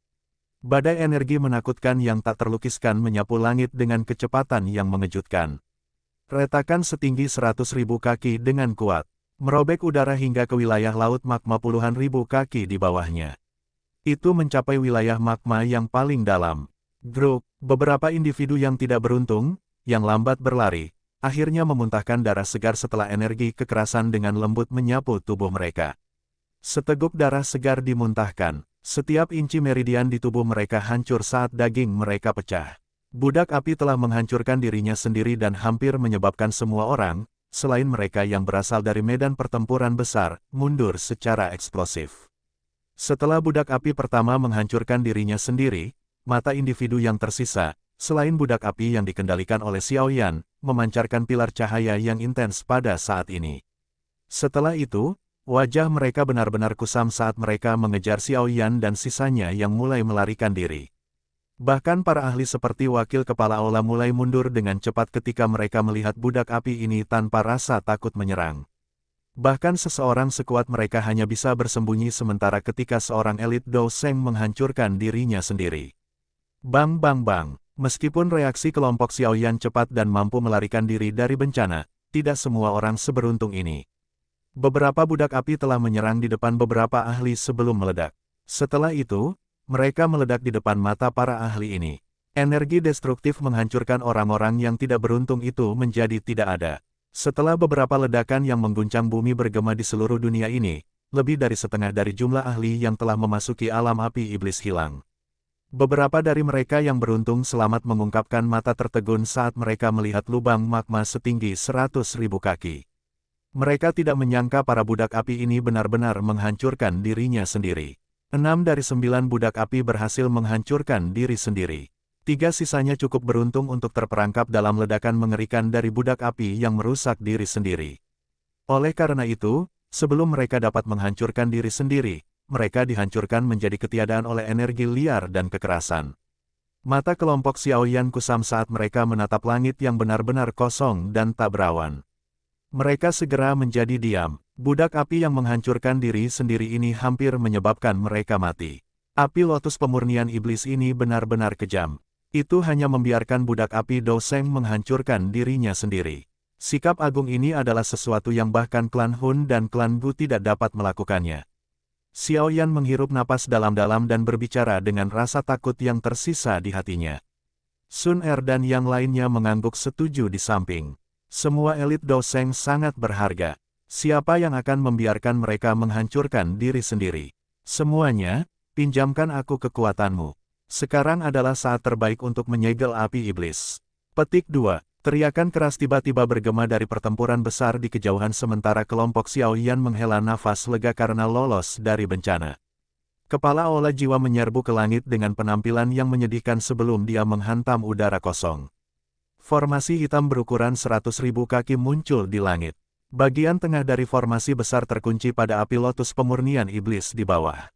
Badai energi menakutkan yang tak terlukiskan menyapu langit dengan kecepatan yang mengejutkan. Retakan setinggi 100.000 kaki dengan kuat, merobek udara hingga ke wilayah laut magma puluhan ribu kaki di bawahnya. Itu mencapai wilayah magma yang paling dalam. Grup, beberapa individu yang tidak beruntung, yang lambat berlari, akhirnya memuntahkan darah segar setelah energi kekerasan dengan lembut menyapu tubuh mereka. Seteguk darah segar dimuntahkan, setiap inci meridian di tubuh mereka hancur saat daging mereka pecah. Budak api telah menghancurkan dirinya sendiri dan hampir menyebabkan semua orang, selain mereka yang berasal dari medan pertempuran besar, mundur secara eksplosif. Setelah budak api pertama menghancurkan dirinya sendiri, mata individu yang tersisa, selain budak api yang dikendalikan oleh Xiao Yan, memancarkan pilar cahaya yang intens pada saat ini. Setelah itu, wajah mereka benar-benar kusam saat mereka mengejar Xiao Yan dan sisanya yang mulai melarikan diri. Bahkan para ahli seperti wakil kepala aula mulai mundur dengan cepat ketika mereka melihat budak api ini tanpa rasa takut menyerang. Bahkan seseorang sekuat mereka hanya bisa bersembunyi sementara ketika seorang elit Dou Sheng menghancurkan dirinya sendiri. Bang bang bang, meskipun reaksi kelompok Xiao Yan cepat dan mampu melarikan diri dari bencana, tidak semua orang seberuntung ini. Beberapa budak api telah menyerang di depan beberapa ahli sebelum meledak. Setelah itu, mereka meledak di depan mata para ahli ini. Energi destruktif menghancurkan orang-orang yang tidak beruntung itu menjadi tidak ada. Setelah beberapa ledakan yang mengguncang bumi bergema di seluruh dunia ini, lebih dari setengah dari jumlah ahli yang telah memasuki alam api iblis hilang. Beberapa dari mereka yang beruntung selamat mengungkapkan mata tertegun saat mereka melihat lubang magma setinggi 100.000 kaki. Mereka tidak menyangka para budak api ini benar-benar menghancurkan dirinya sendiri. 6 dari 9 budak api berhasil menghancurkan diri sendiri. 3 sisanya cukup beruntung untuk terperangkap dalam ledakan mengerikan dari budak api yang merusak diri sendiri. Oleh karena itu, sebelum mereka dapat menghancurkan diri sendiri, mereka dihancurkan menjadi ketiadaan oleh energi liar dan kekerasan. Mata kelompok Xiao Yan kusam saat mereka menatap langit yang benar-benar kosong dan tak berawan. Mereka segera menjadi diam. Budak api yang menghancurkan diri sendiri ini hampir menyebabkan mereka mati. Api lotus pemurnian iblis ini benar-benar kejam. Itu hanya membiarkan budak api Dou Sheng menghancurkan dirinya sendiri. Sikap agung ini adalah sesuatu yang bahkan klan Hun dan klan Gu tidak dapat melakukannya. Xiao Yan menghirup napas dalam-dalam dan berbicara dengan rasa takut yang tersisa di hatinya. Sun Er dan yang lainnya mengangguk setuju di samping. Semua elit Dou Sheng sangat berharga. Siapa yang akan membiarkan mereka menghancurkan diri sendiri? Semuanya, pinjamkan aku kekuatanmu. Sekarang adalah saat terbaik untuk menyegel api iblis. Petik 2. Teriakan keras tiba-tiba bergema dari pertempuran besar di kejauhan sementara kelompok Xiao Yan menghela nafas lega karena lolos dari bencana. Kepala Aula Jiwa menyerbu ke langit dengan penampilan yang menyedihkan sebelum dia menghantam udara kosong. Formasi hitam berukuran 100.000 kaki muncul di langit. Bagian tengah dari formasi besar terkunci pada api lotus pemurnian iblis di bawah.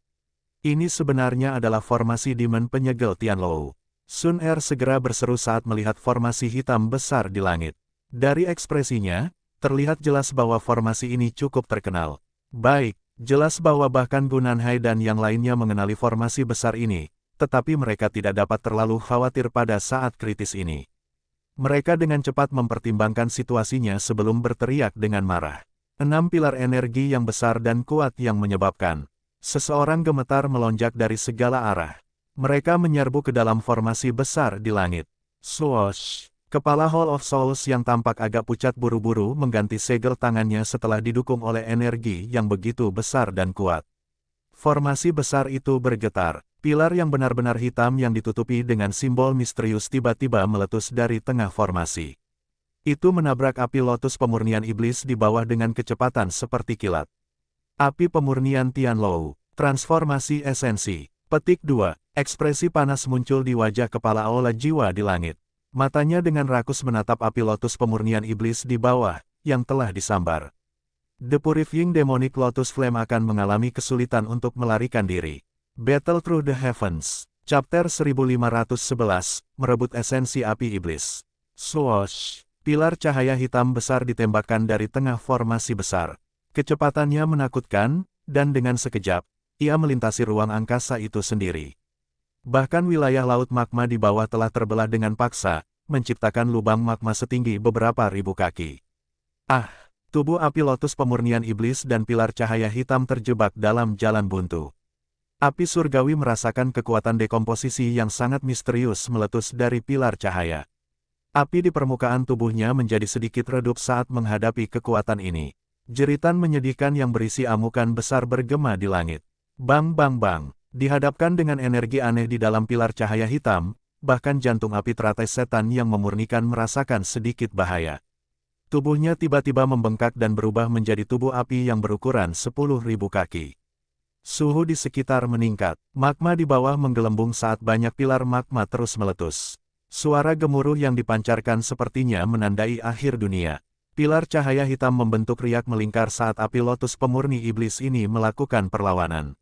Ini sebenarnya adalah formasi Demon Penyegel Tianlou. Sun Er segera berseru saat melihat formasi hitam besar di langit. Dari ekspresinya, terlihat jelas bahwa formasi ini cukup terkenal. Baik, jelas bahwa bahkan Gu Nanhai dan yang lainnya mengenali formasi besar ini, tetapi mereka tidak dapat terlalu khawatir pada saat kritis ini. Mereka dengan cepat mempertimbangkan situasinya sebelum berteriak dengan marah. 6 pilar energi yang besar dan kuat yang menyebabkan seseorang gemetar melonjak dari segala arah. Mereka menyerbu ke dalam formasi besar di langit. Swoosh! Kepala Hall of Souls yang tampak agak pucat buru-buru mengganti segel tangannya setelah didukung oleh energi yang begitu besar dan kuat. Formasi besar itu bergetar. Pilar yang benar-benar hitam yang ditutupi dengan simbol misterius tiba-tiba meletus dari tengah formasi. Itu menabrak api lotus pemurnian iblis di bawah dengan kecepatan seperti kilat. Api pemurnian Tianlou. Transformasi esensi. Petik 2. Ekspresi panas muncul di wajah kepala Aula Jiwa di langit. Matanya dengan rakus menatap api lotus pemurnian iblis di bawah, yang telah disambar. The Purifying Demonic Lotus Flame akan mengalami kesulitan untuk melarikan diri. Battle Through the Heavens. Chapter 1511, merebut esensi api iblis. Swoosh! Pilar cahaya hitam besar ditembakkan dari tengah formasi besar. Kecepatannya menakutkan, dan dengan sekejap, ia melintasi ruang angkasa itu sendiri. Bahkan wilayah laut magma di bawah telah terbelah dengan paksa, menciptakan lubang magma setinggi beberapa ribu kaki. Ah! Tubuh api lotus pemurnian iblis dan pilar cahaya hitam terjebak dalam jalan buntu. Api surgawi merasakan kekuatan dekomposisi yang sangat misterius meletus dari pilar cahaya. Api di permukaan tubuhnya menjadi sedikit redup saat menghadapi kekuatan ini. Jeritan menyedihkan yang berisi amukan besar bergema di langit. Bang bang bang, dihadapkan dengan energi aneh di dalam pilar cahaya hitam, bahkan jantung api teratai setan yang memurnikan merasakan sedikit bahaya. Tubuhnya tiba-tiba membengkak dan berubah menjadi tubuh api yang berukuran 10.000 kaki. Suhu di sekitar meningkat, magma di bawah menggelembung saat banyak pilar magma terus meletus. Suara gemuruh yang dipancarkan sepertinya menandai akhir dunia. Pilar cahaya hitam membentuk riak melingkar saat api lotus pemurni iblis ini melakukan perlawanan.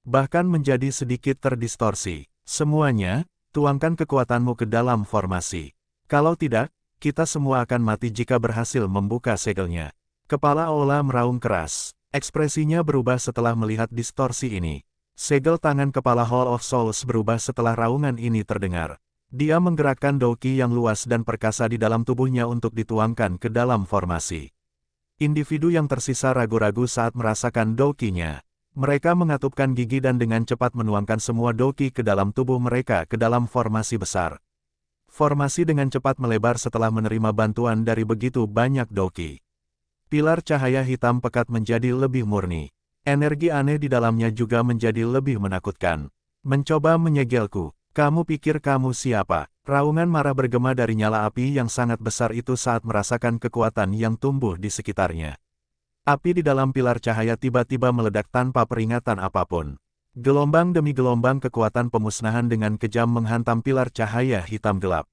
Bahkan menjadi sedikit terdistorsi. Semuanya, tuangkan kekuatanmu ke dalam formasi. Kalau tidak, kita semua akan mati jika berhasil membuka segelnya. Kepala Aula meraung keras. Ekspresinya berubah setelah melihat distorsi ini. Segel tangan kepala Hall of Souls berubah setelah raungan ini terdengar. Dia menggerakkan Doki yang luas dan perkasa di dalam tubuhnya untuk dituangkan ke dalam formasi. Individu yang tersisa ragu-ragu saat merasakan Doki-nya. Mereka mengatupkan gigi dan dengan cepat menuangkan semua Doki ke dalam tubuh mereka ke dalam formasi besar. Formasi dengan cepat melebar setelah menerima bantuan dari begitu banyak Doki. Pilar cahaya hitam pekat menjadi lebih murni. Energi aneh di dalamnya juga menjadi lebih menakutkan. Mencoba menyegelku. Kamu pikir kamu siapa? Raungan marah bergema dari nyala api yang sangat besar itu saat merasakan kekuatan yang tumbuh di sekitarnya. Api di dalam pilar cahaya tiba-tiba meledak tanpa peringatan apapun. Gelombang demi gelombang kekuatan pemusnahan dengan kejam menghantam pilar cahaya hitam gelap.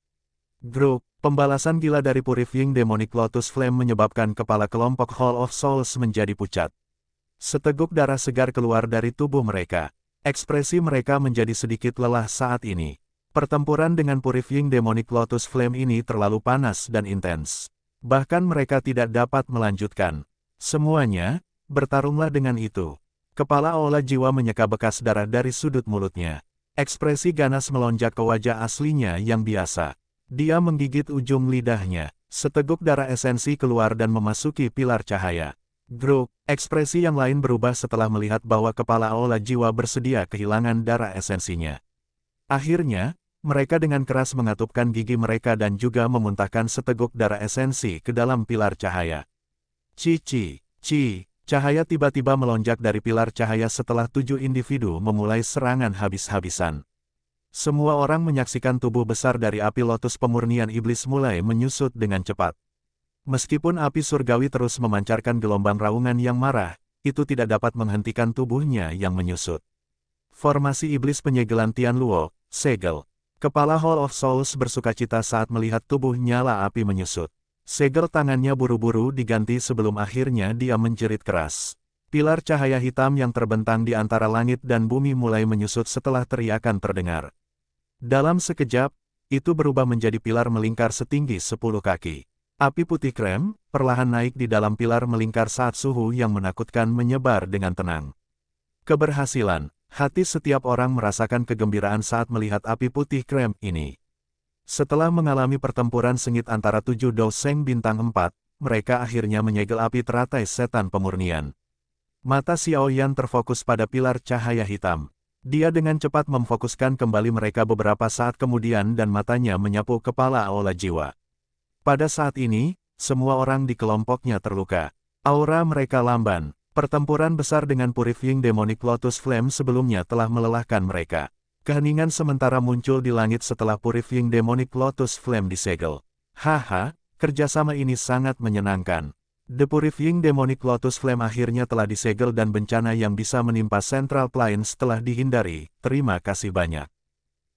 Gruk, pembalasan gila dari Purifying Demonic Lotus Flame menyebabkan kepala kelompok Hall of Souls menjadi pucat. Seteguk darah segar keluar dari tubuh mereka. Ekspresi mereka menjadi sedikit lelah saat ini. Pertempuran dengan Purifying Demonic Lotus Flame ini terlalu panas dan intens. Bahkan mereka tidak dapat melanjutkan. Semuanya, bertarunglah dengan itu. Kepala Aula Jiwa menyeka bekas darah dari sudut mulutnya. Ekspresi ganas melonjak ke wajah aslinya yang biasa. Dia menggigit ujung lidahnya. Seteguk darah esensi keluar dan memasuki pilar cahaya. Gruk, ekspresi yang lain berubah setelah melihat bahwa kepala Aula Jiwa bersedia kehilangan darah esensinya. Akhirnya, mereka dengan keras mengatupkan gigi mereka dan juga memuntahkan seteguk darah esensi ke dalam pilar cahaya. Cahaya tiba-tiba melonjak dari pilar cahaya setelah 7 individu memulai serangan habis-habisan. Semua orang menyaksikan tubuh besar dari api lotus pemurnian iblis mulai menyusut dengan cepat. Meskipun api surgawi terus memancarkan gelombang raungan yang marah, itu tidak dapat menghentikan tubuhnya yang menyusut. Formasi iblis penyegelan Tian Luo, segel. Kepala Hall of Souls bersukacita saat melihat tubuh nyala api menyusut. Segel tangannya buru-buru diganti sebelum akhirnya dia menjerit keras. Pilar cahaya hitam yang terbentang di antara langit dan bumi mulai menyusut setelah teriakan terdengar. Dalam sekejap, itu berubah menjadi pilar melingkar setinggi 10 kaki. Api putih krem, perlahan naik di dalam pilar melingkar saat suhu yang menakutkan menyebar dengan tenang. Keberhasilan, hati setiap orang merasakan kegembiraan saat melihat api putih krem ini. Setelah mengalami pertempuran sengit antara 7 doseng bintang 4, mereka akhirnya menyegel api teratai setan pemurnian. Mata Xiaoyan terfokus pada pilar cahaya hitam. Dia dengan cepat memfokuskan kembali mereka beberapa saat kemudian dan matanya menyapu kepala Aula Jiwa. Pada saat ini, semua orang di kelompoknya terluka. Aura mereka lamban. Pertempuran besar dengan Purifying Demonic Lotus Flame sebelumnya telah melelahkan mereka. Keheningan sementara muncul di langit setelah Purifying Demonic Lotus Flame disegel. Haha, kerjasama ini sangat menyenangkan. The Purifying Demonic Lotus Flame akhirnya telah disegel dan bencana yang bisa menimpa Central Plains telah dihindari, terima kasih banyak.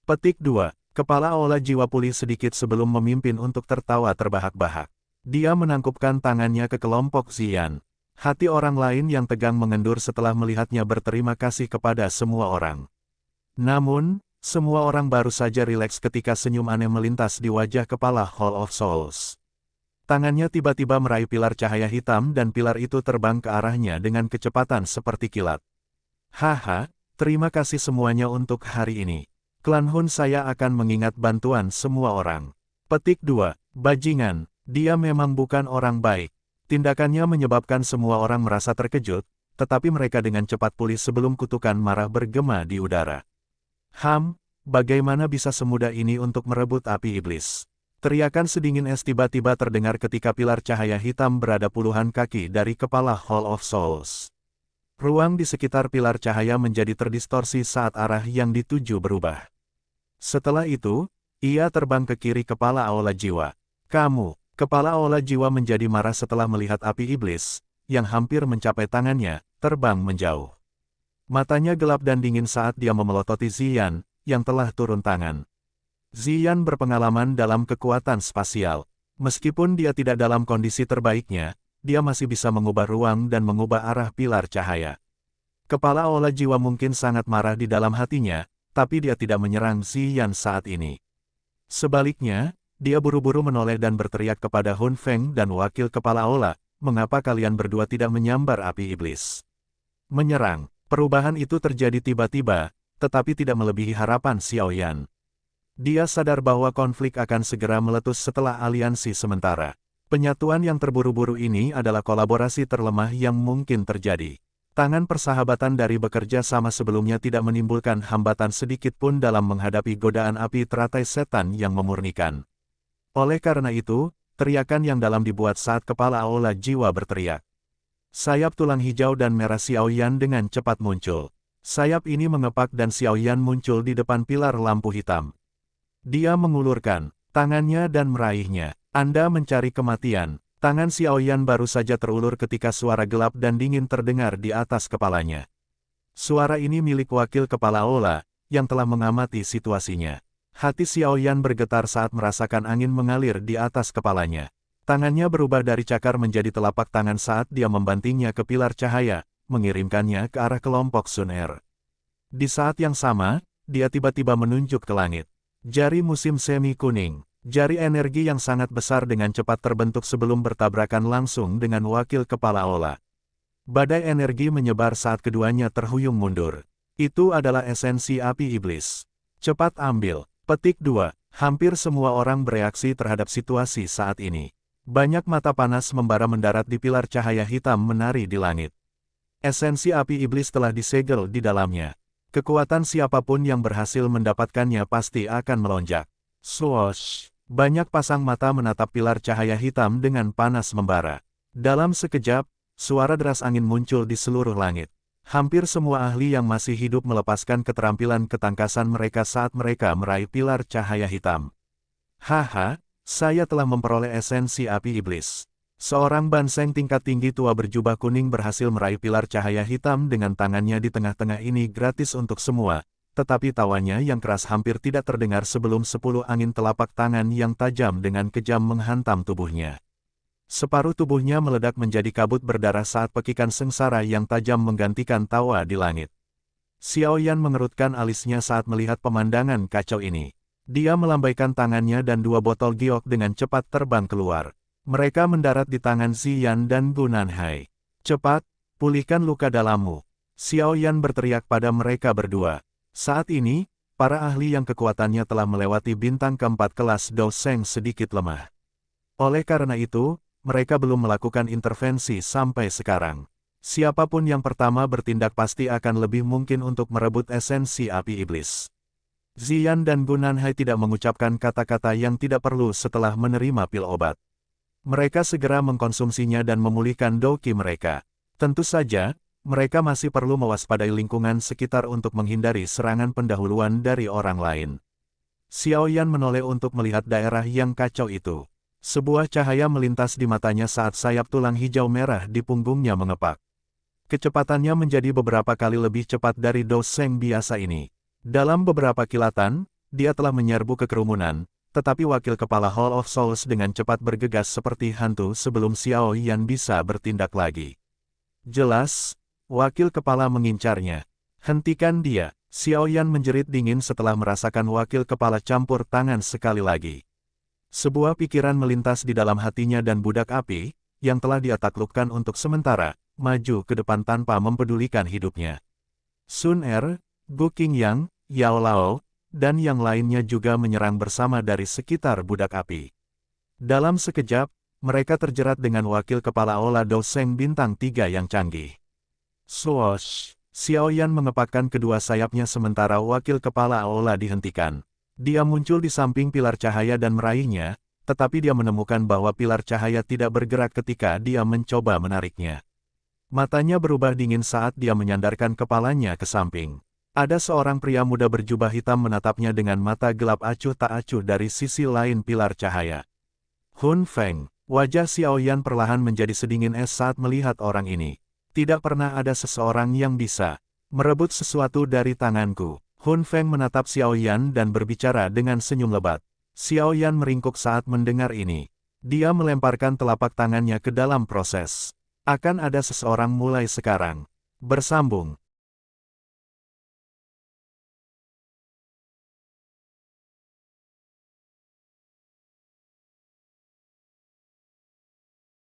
Petik 2. Kepala Aula Jiwa pulih sedikit sebelum memimpin untuk tertawa terbahak-bahak. Dia menangkupkan tangannya ke kelompok Xian. Hati orang lain yang tegang mengendur setelah melihatnya berterima kasih kepada semua orang. Namun, semua orang baru saja rileks ketika senyum aneh melintas di wajah kepala Hall of Souls. Tangannya tiba-tiba meraih pilar cahaya hitam dan pilar itu terbang ke arahnya dengan kecepatan seperti kilat. Haha, terima kasih semuanya untuk hari ini. Klan Hun saya akan mengingat bantuan semua orang. Petik 2. Bajingan, dia memang bukan orang baik. Tindakannya menyebabkan semua orang merasa terkejut, tetapi mereka dengan cepat pulih sebelum kutukan marah bergema di udara. Bagaimana bisa semudah ini untuk merebut api iblis? Teriakan sedingin es tiba-tiba terdengar ketika pilar cahaya hitam berada puluhan kaki dari kepala Hall of Souls. Ruang di sekitar pilar cahaya menjadi terdistorsi saat arah yang dituju berubah. Setelah itu, ia terbang ke kiri kepala Aula Jiwa. Kepala Aula Jiwa menjadi marah setelah melihat api iblis, yang hampir mencapai tangannya, terbang menjauh. Matanya gelap dan dingin saat dia memelototi Ziyan, yang telah turun tangan. Ziyan berpengalaman dalam kekuatan spasial. Meskipun dia tidak dalam kondisi terbaiknya, dia masih bisa mengubah ruang dan mengubah arah pilar cahaya. Kepala Aula Jiwa mungkin sangat marah di dalam hatinya, tapi dia tidak menyerang Ziyan saat ini. Sebaliknya, dia buru-buru menoleh dan berteriak kepada Hun Feng dan wakil kepala Aula, mengapa kalian berdua tidak menyambar api iblis? Menyerang. Perubahan itu terjadi tiba-tiba, tetapi tidak melebihi harapan Xiao Yan. Dia sadar bahwa konflik akan segera meletus setelah aliansi sementara. Penyatuan yang terburu-buru ini adalah kolaborasi terlemah yang mungkin terjadi. Tangan persahabatan dari bekerja sama sebelumnya tidak menimbulkan hambatan sedikit pun dalam menghadapi godaan api teratai setan yang memurnikan. Oleh karena itu, teriakan yang dalam dibuat saat kepala Aula Jiwa berteriak. Sayap tulang hijau dan merah Xiao Yan dengan cepat muncul. Sayap ini mengepak dan Xiao Yan muncul di depan pilar lampu hitam. Dia mengulurkan tangannya dan meraihnya. Anda mencari kematian. Tangan Xiao Yan baru saja terulur ketika suara gelap dan dingin terdengar di atas kepalanya. Suara ini milik wakil kepala Aula, yang telah mengamati situasinya. Hati Xiao Yan bergetar saat merasakan angin mengalir di atas kepalanya. Tangannya berubah dari cakar menjadi telapak tangan saat dia membantingnya ke pilar cahaya, mengirimkannya ke arah kelompok Sun Er. Di saat yang sama, dia tiba-tiba menunjuk ke langit. Jari musim semi kuning. Jari energi yang sangat besar dengan cepat terbentuk sebelum bertabrakan langsung dengan wakil kepala Aula. Badai energi menyebar saat keduanya terhuyung mundur. Itu adalah esensi api iblis. Cepat ambil. Petik 2. Hampir semua orang bereaksi terhadap situasi saat ini. Banyak mata panas membara mendarat di pilar cahaya hitam menari di langit. Esensi api iblis telah disegel di dalamnya. Kekuatan siapapun yang berhasil mendapatkannya pasti akan melonjak. Swoosh! Banyak pasang mata menatap pilar cahaya hitam dengan panas membara. Dalam sekejap, suara deras angin muncul di seluruh langit. Hampir semua ahli yang masih hidup melepaskan keterampilan ketangkasan mereka saat mereka meraih pilar cahaya hitam. Haha, saya telah memperoleh esensi api iblis. Seorang banseng tingkat tinggi tua berjubah kuning berhasil meraih pilar cahaya hitam dengan tangannya di tengah-tengah ini gratis untuk semua. Tetapi tawanya yang keras hampir tidak terdengar sebelum 10 angin telapak tangan yang tajam dengan kejam menghantam tubuhnya. Separuh tubuhnya meledak menjadi kabut berdarah saat pekikan sengsara yang tajam menggantikan tawa di langit. Xiao Yan mengerutkan alisnya saat melihat pemandangan kacau ini. Dia melambaikan tangannya dan 2 botol giok dengan cepat terbang keluar. Mereka mendarat di tangan Ziyan dan Gu Nanhai. Cepat, pulihkan luka dalammu. Xiao Yan berteriak pada mereka berdua. Saat ini, para ahli yang kekuatannya telah melewati bintang keempat kelas Dou Sheng sedikit lemah. Oleh karena itu, mereka belum melakukan intervensi sampai sekarang. Siapapun yang pertama bertindak pasti akan lebih mungkin untuk merebut esensi api iblis. Ziyan dan Gu Nanhai tidak mengucapkan kata-kata yang tidak perlu setelah menerima pil obat. Mereka segera mengkonsumsinya dan memulihkan Douqi mereka. Tentu saja, mereka masih perlu mewaspadai lingkungan sekitar untuk menghindari serangan pendahuluan dari orang lain. Xiao Yan menoleh untuk melihat daerah yang kacau itu. Sebuah cahaya melintas di matanya saat sayap tulang hijau merah di punggungnya mengepak. Kecepatannya menjadi beberapa kali lebih cepat dari Dou Sheng biasa ini. Dalam beberapa kilatan, dia telah menyerbu ke kerumunan, tetapi wakil kepala Hall of Souls dengan cepat bergegas seperti hantu sebelum Xiao Yan bisa bertindak lagi. Jelas, wakil kepala mengincarnya. Hentikan dia. Xiao Yan menjerit dingin setelah merasakan wakil kepala campur tangan sekali lagi. Sebuah pikiran melintas di dalam hatinya dan budak api, yang telah dia taklukkan untuk sementara, maju ke depan tanpa mempedulikan hidupnya. Sun Er, Gu Qingyang, Yao Lao, dan yang lainnya juga menyerang bersama dari sekitar budak api. Dalam sekejap, mereka terjerat dengan wakil kepala Aula Dou Sheng bintang 3 yang canggih. Swoosh! Xiaoyan mengepakkan kedua sayapnya sementara wakil kepala Aula dihentikan. Dia muncul di samping pilar cahaya dan meraihnya, tetapi dia menemukan bahwa pilar cahaya tidak bergerak ketika dia mencoba menariknya. Matanya berubah dingin saat dia menyandarkan kepalanya ke samping. Ada seorang pria muda berjubah hitam menatapnya dengan mata gelap acuh tak acuh dari sisi lain pilar cahaya. Hun Feng, wajah Xiaoyan perlahan menjadi sedingin es saat melihat orang ini. Tidak pernah ada seseorang yang bisa merebut sesuatu dari tanganku. Hun Feng menatap Xiaoyan dan berbicara dengan senyum lebat. Xiaoyan meringkuk saat mendengar ini. Dia melemparkan telapak tangannya ke dalam proses. Akan ada seseorang mulai sekarang. Bersambung.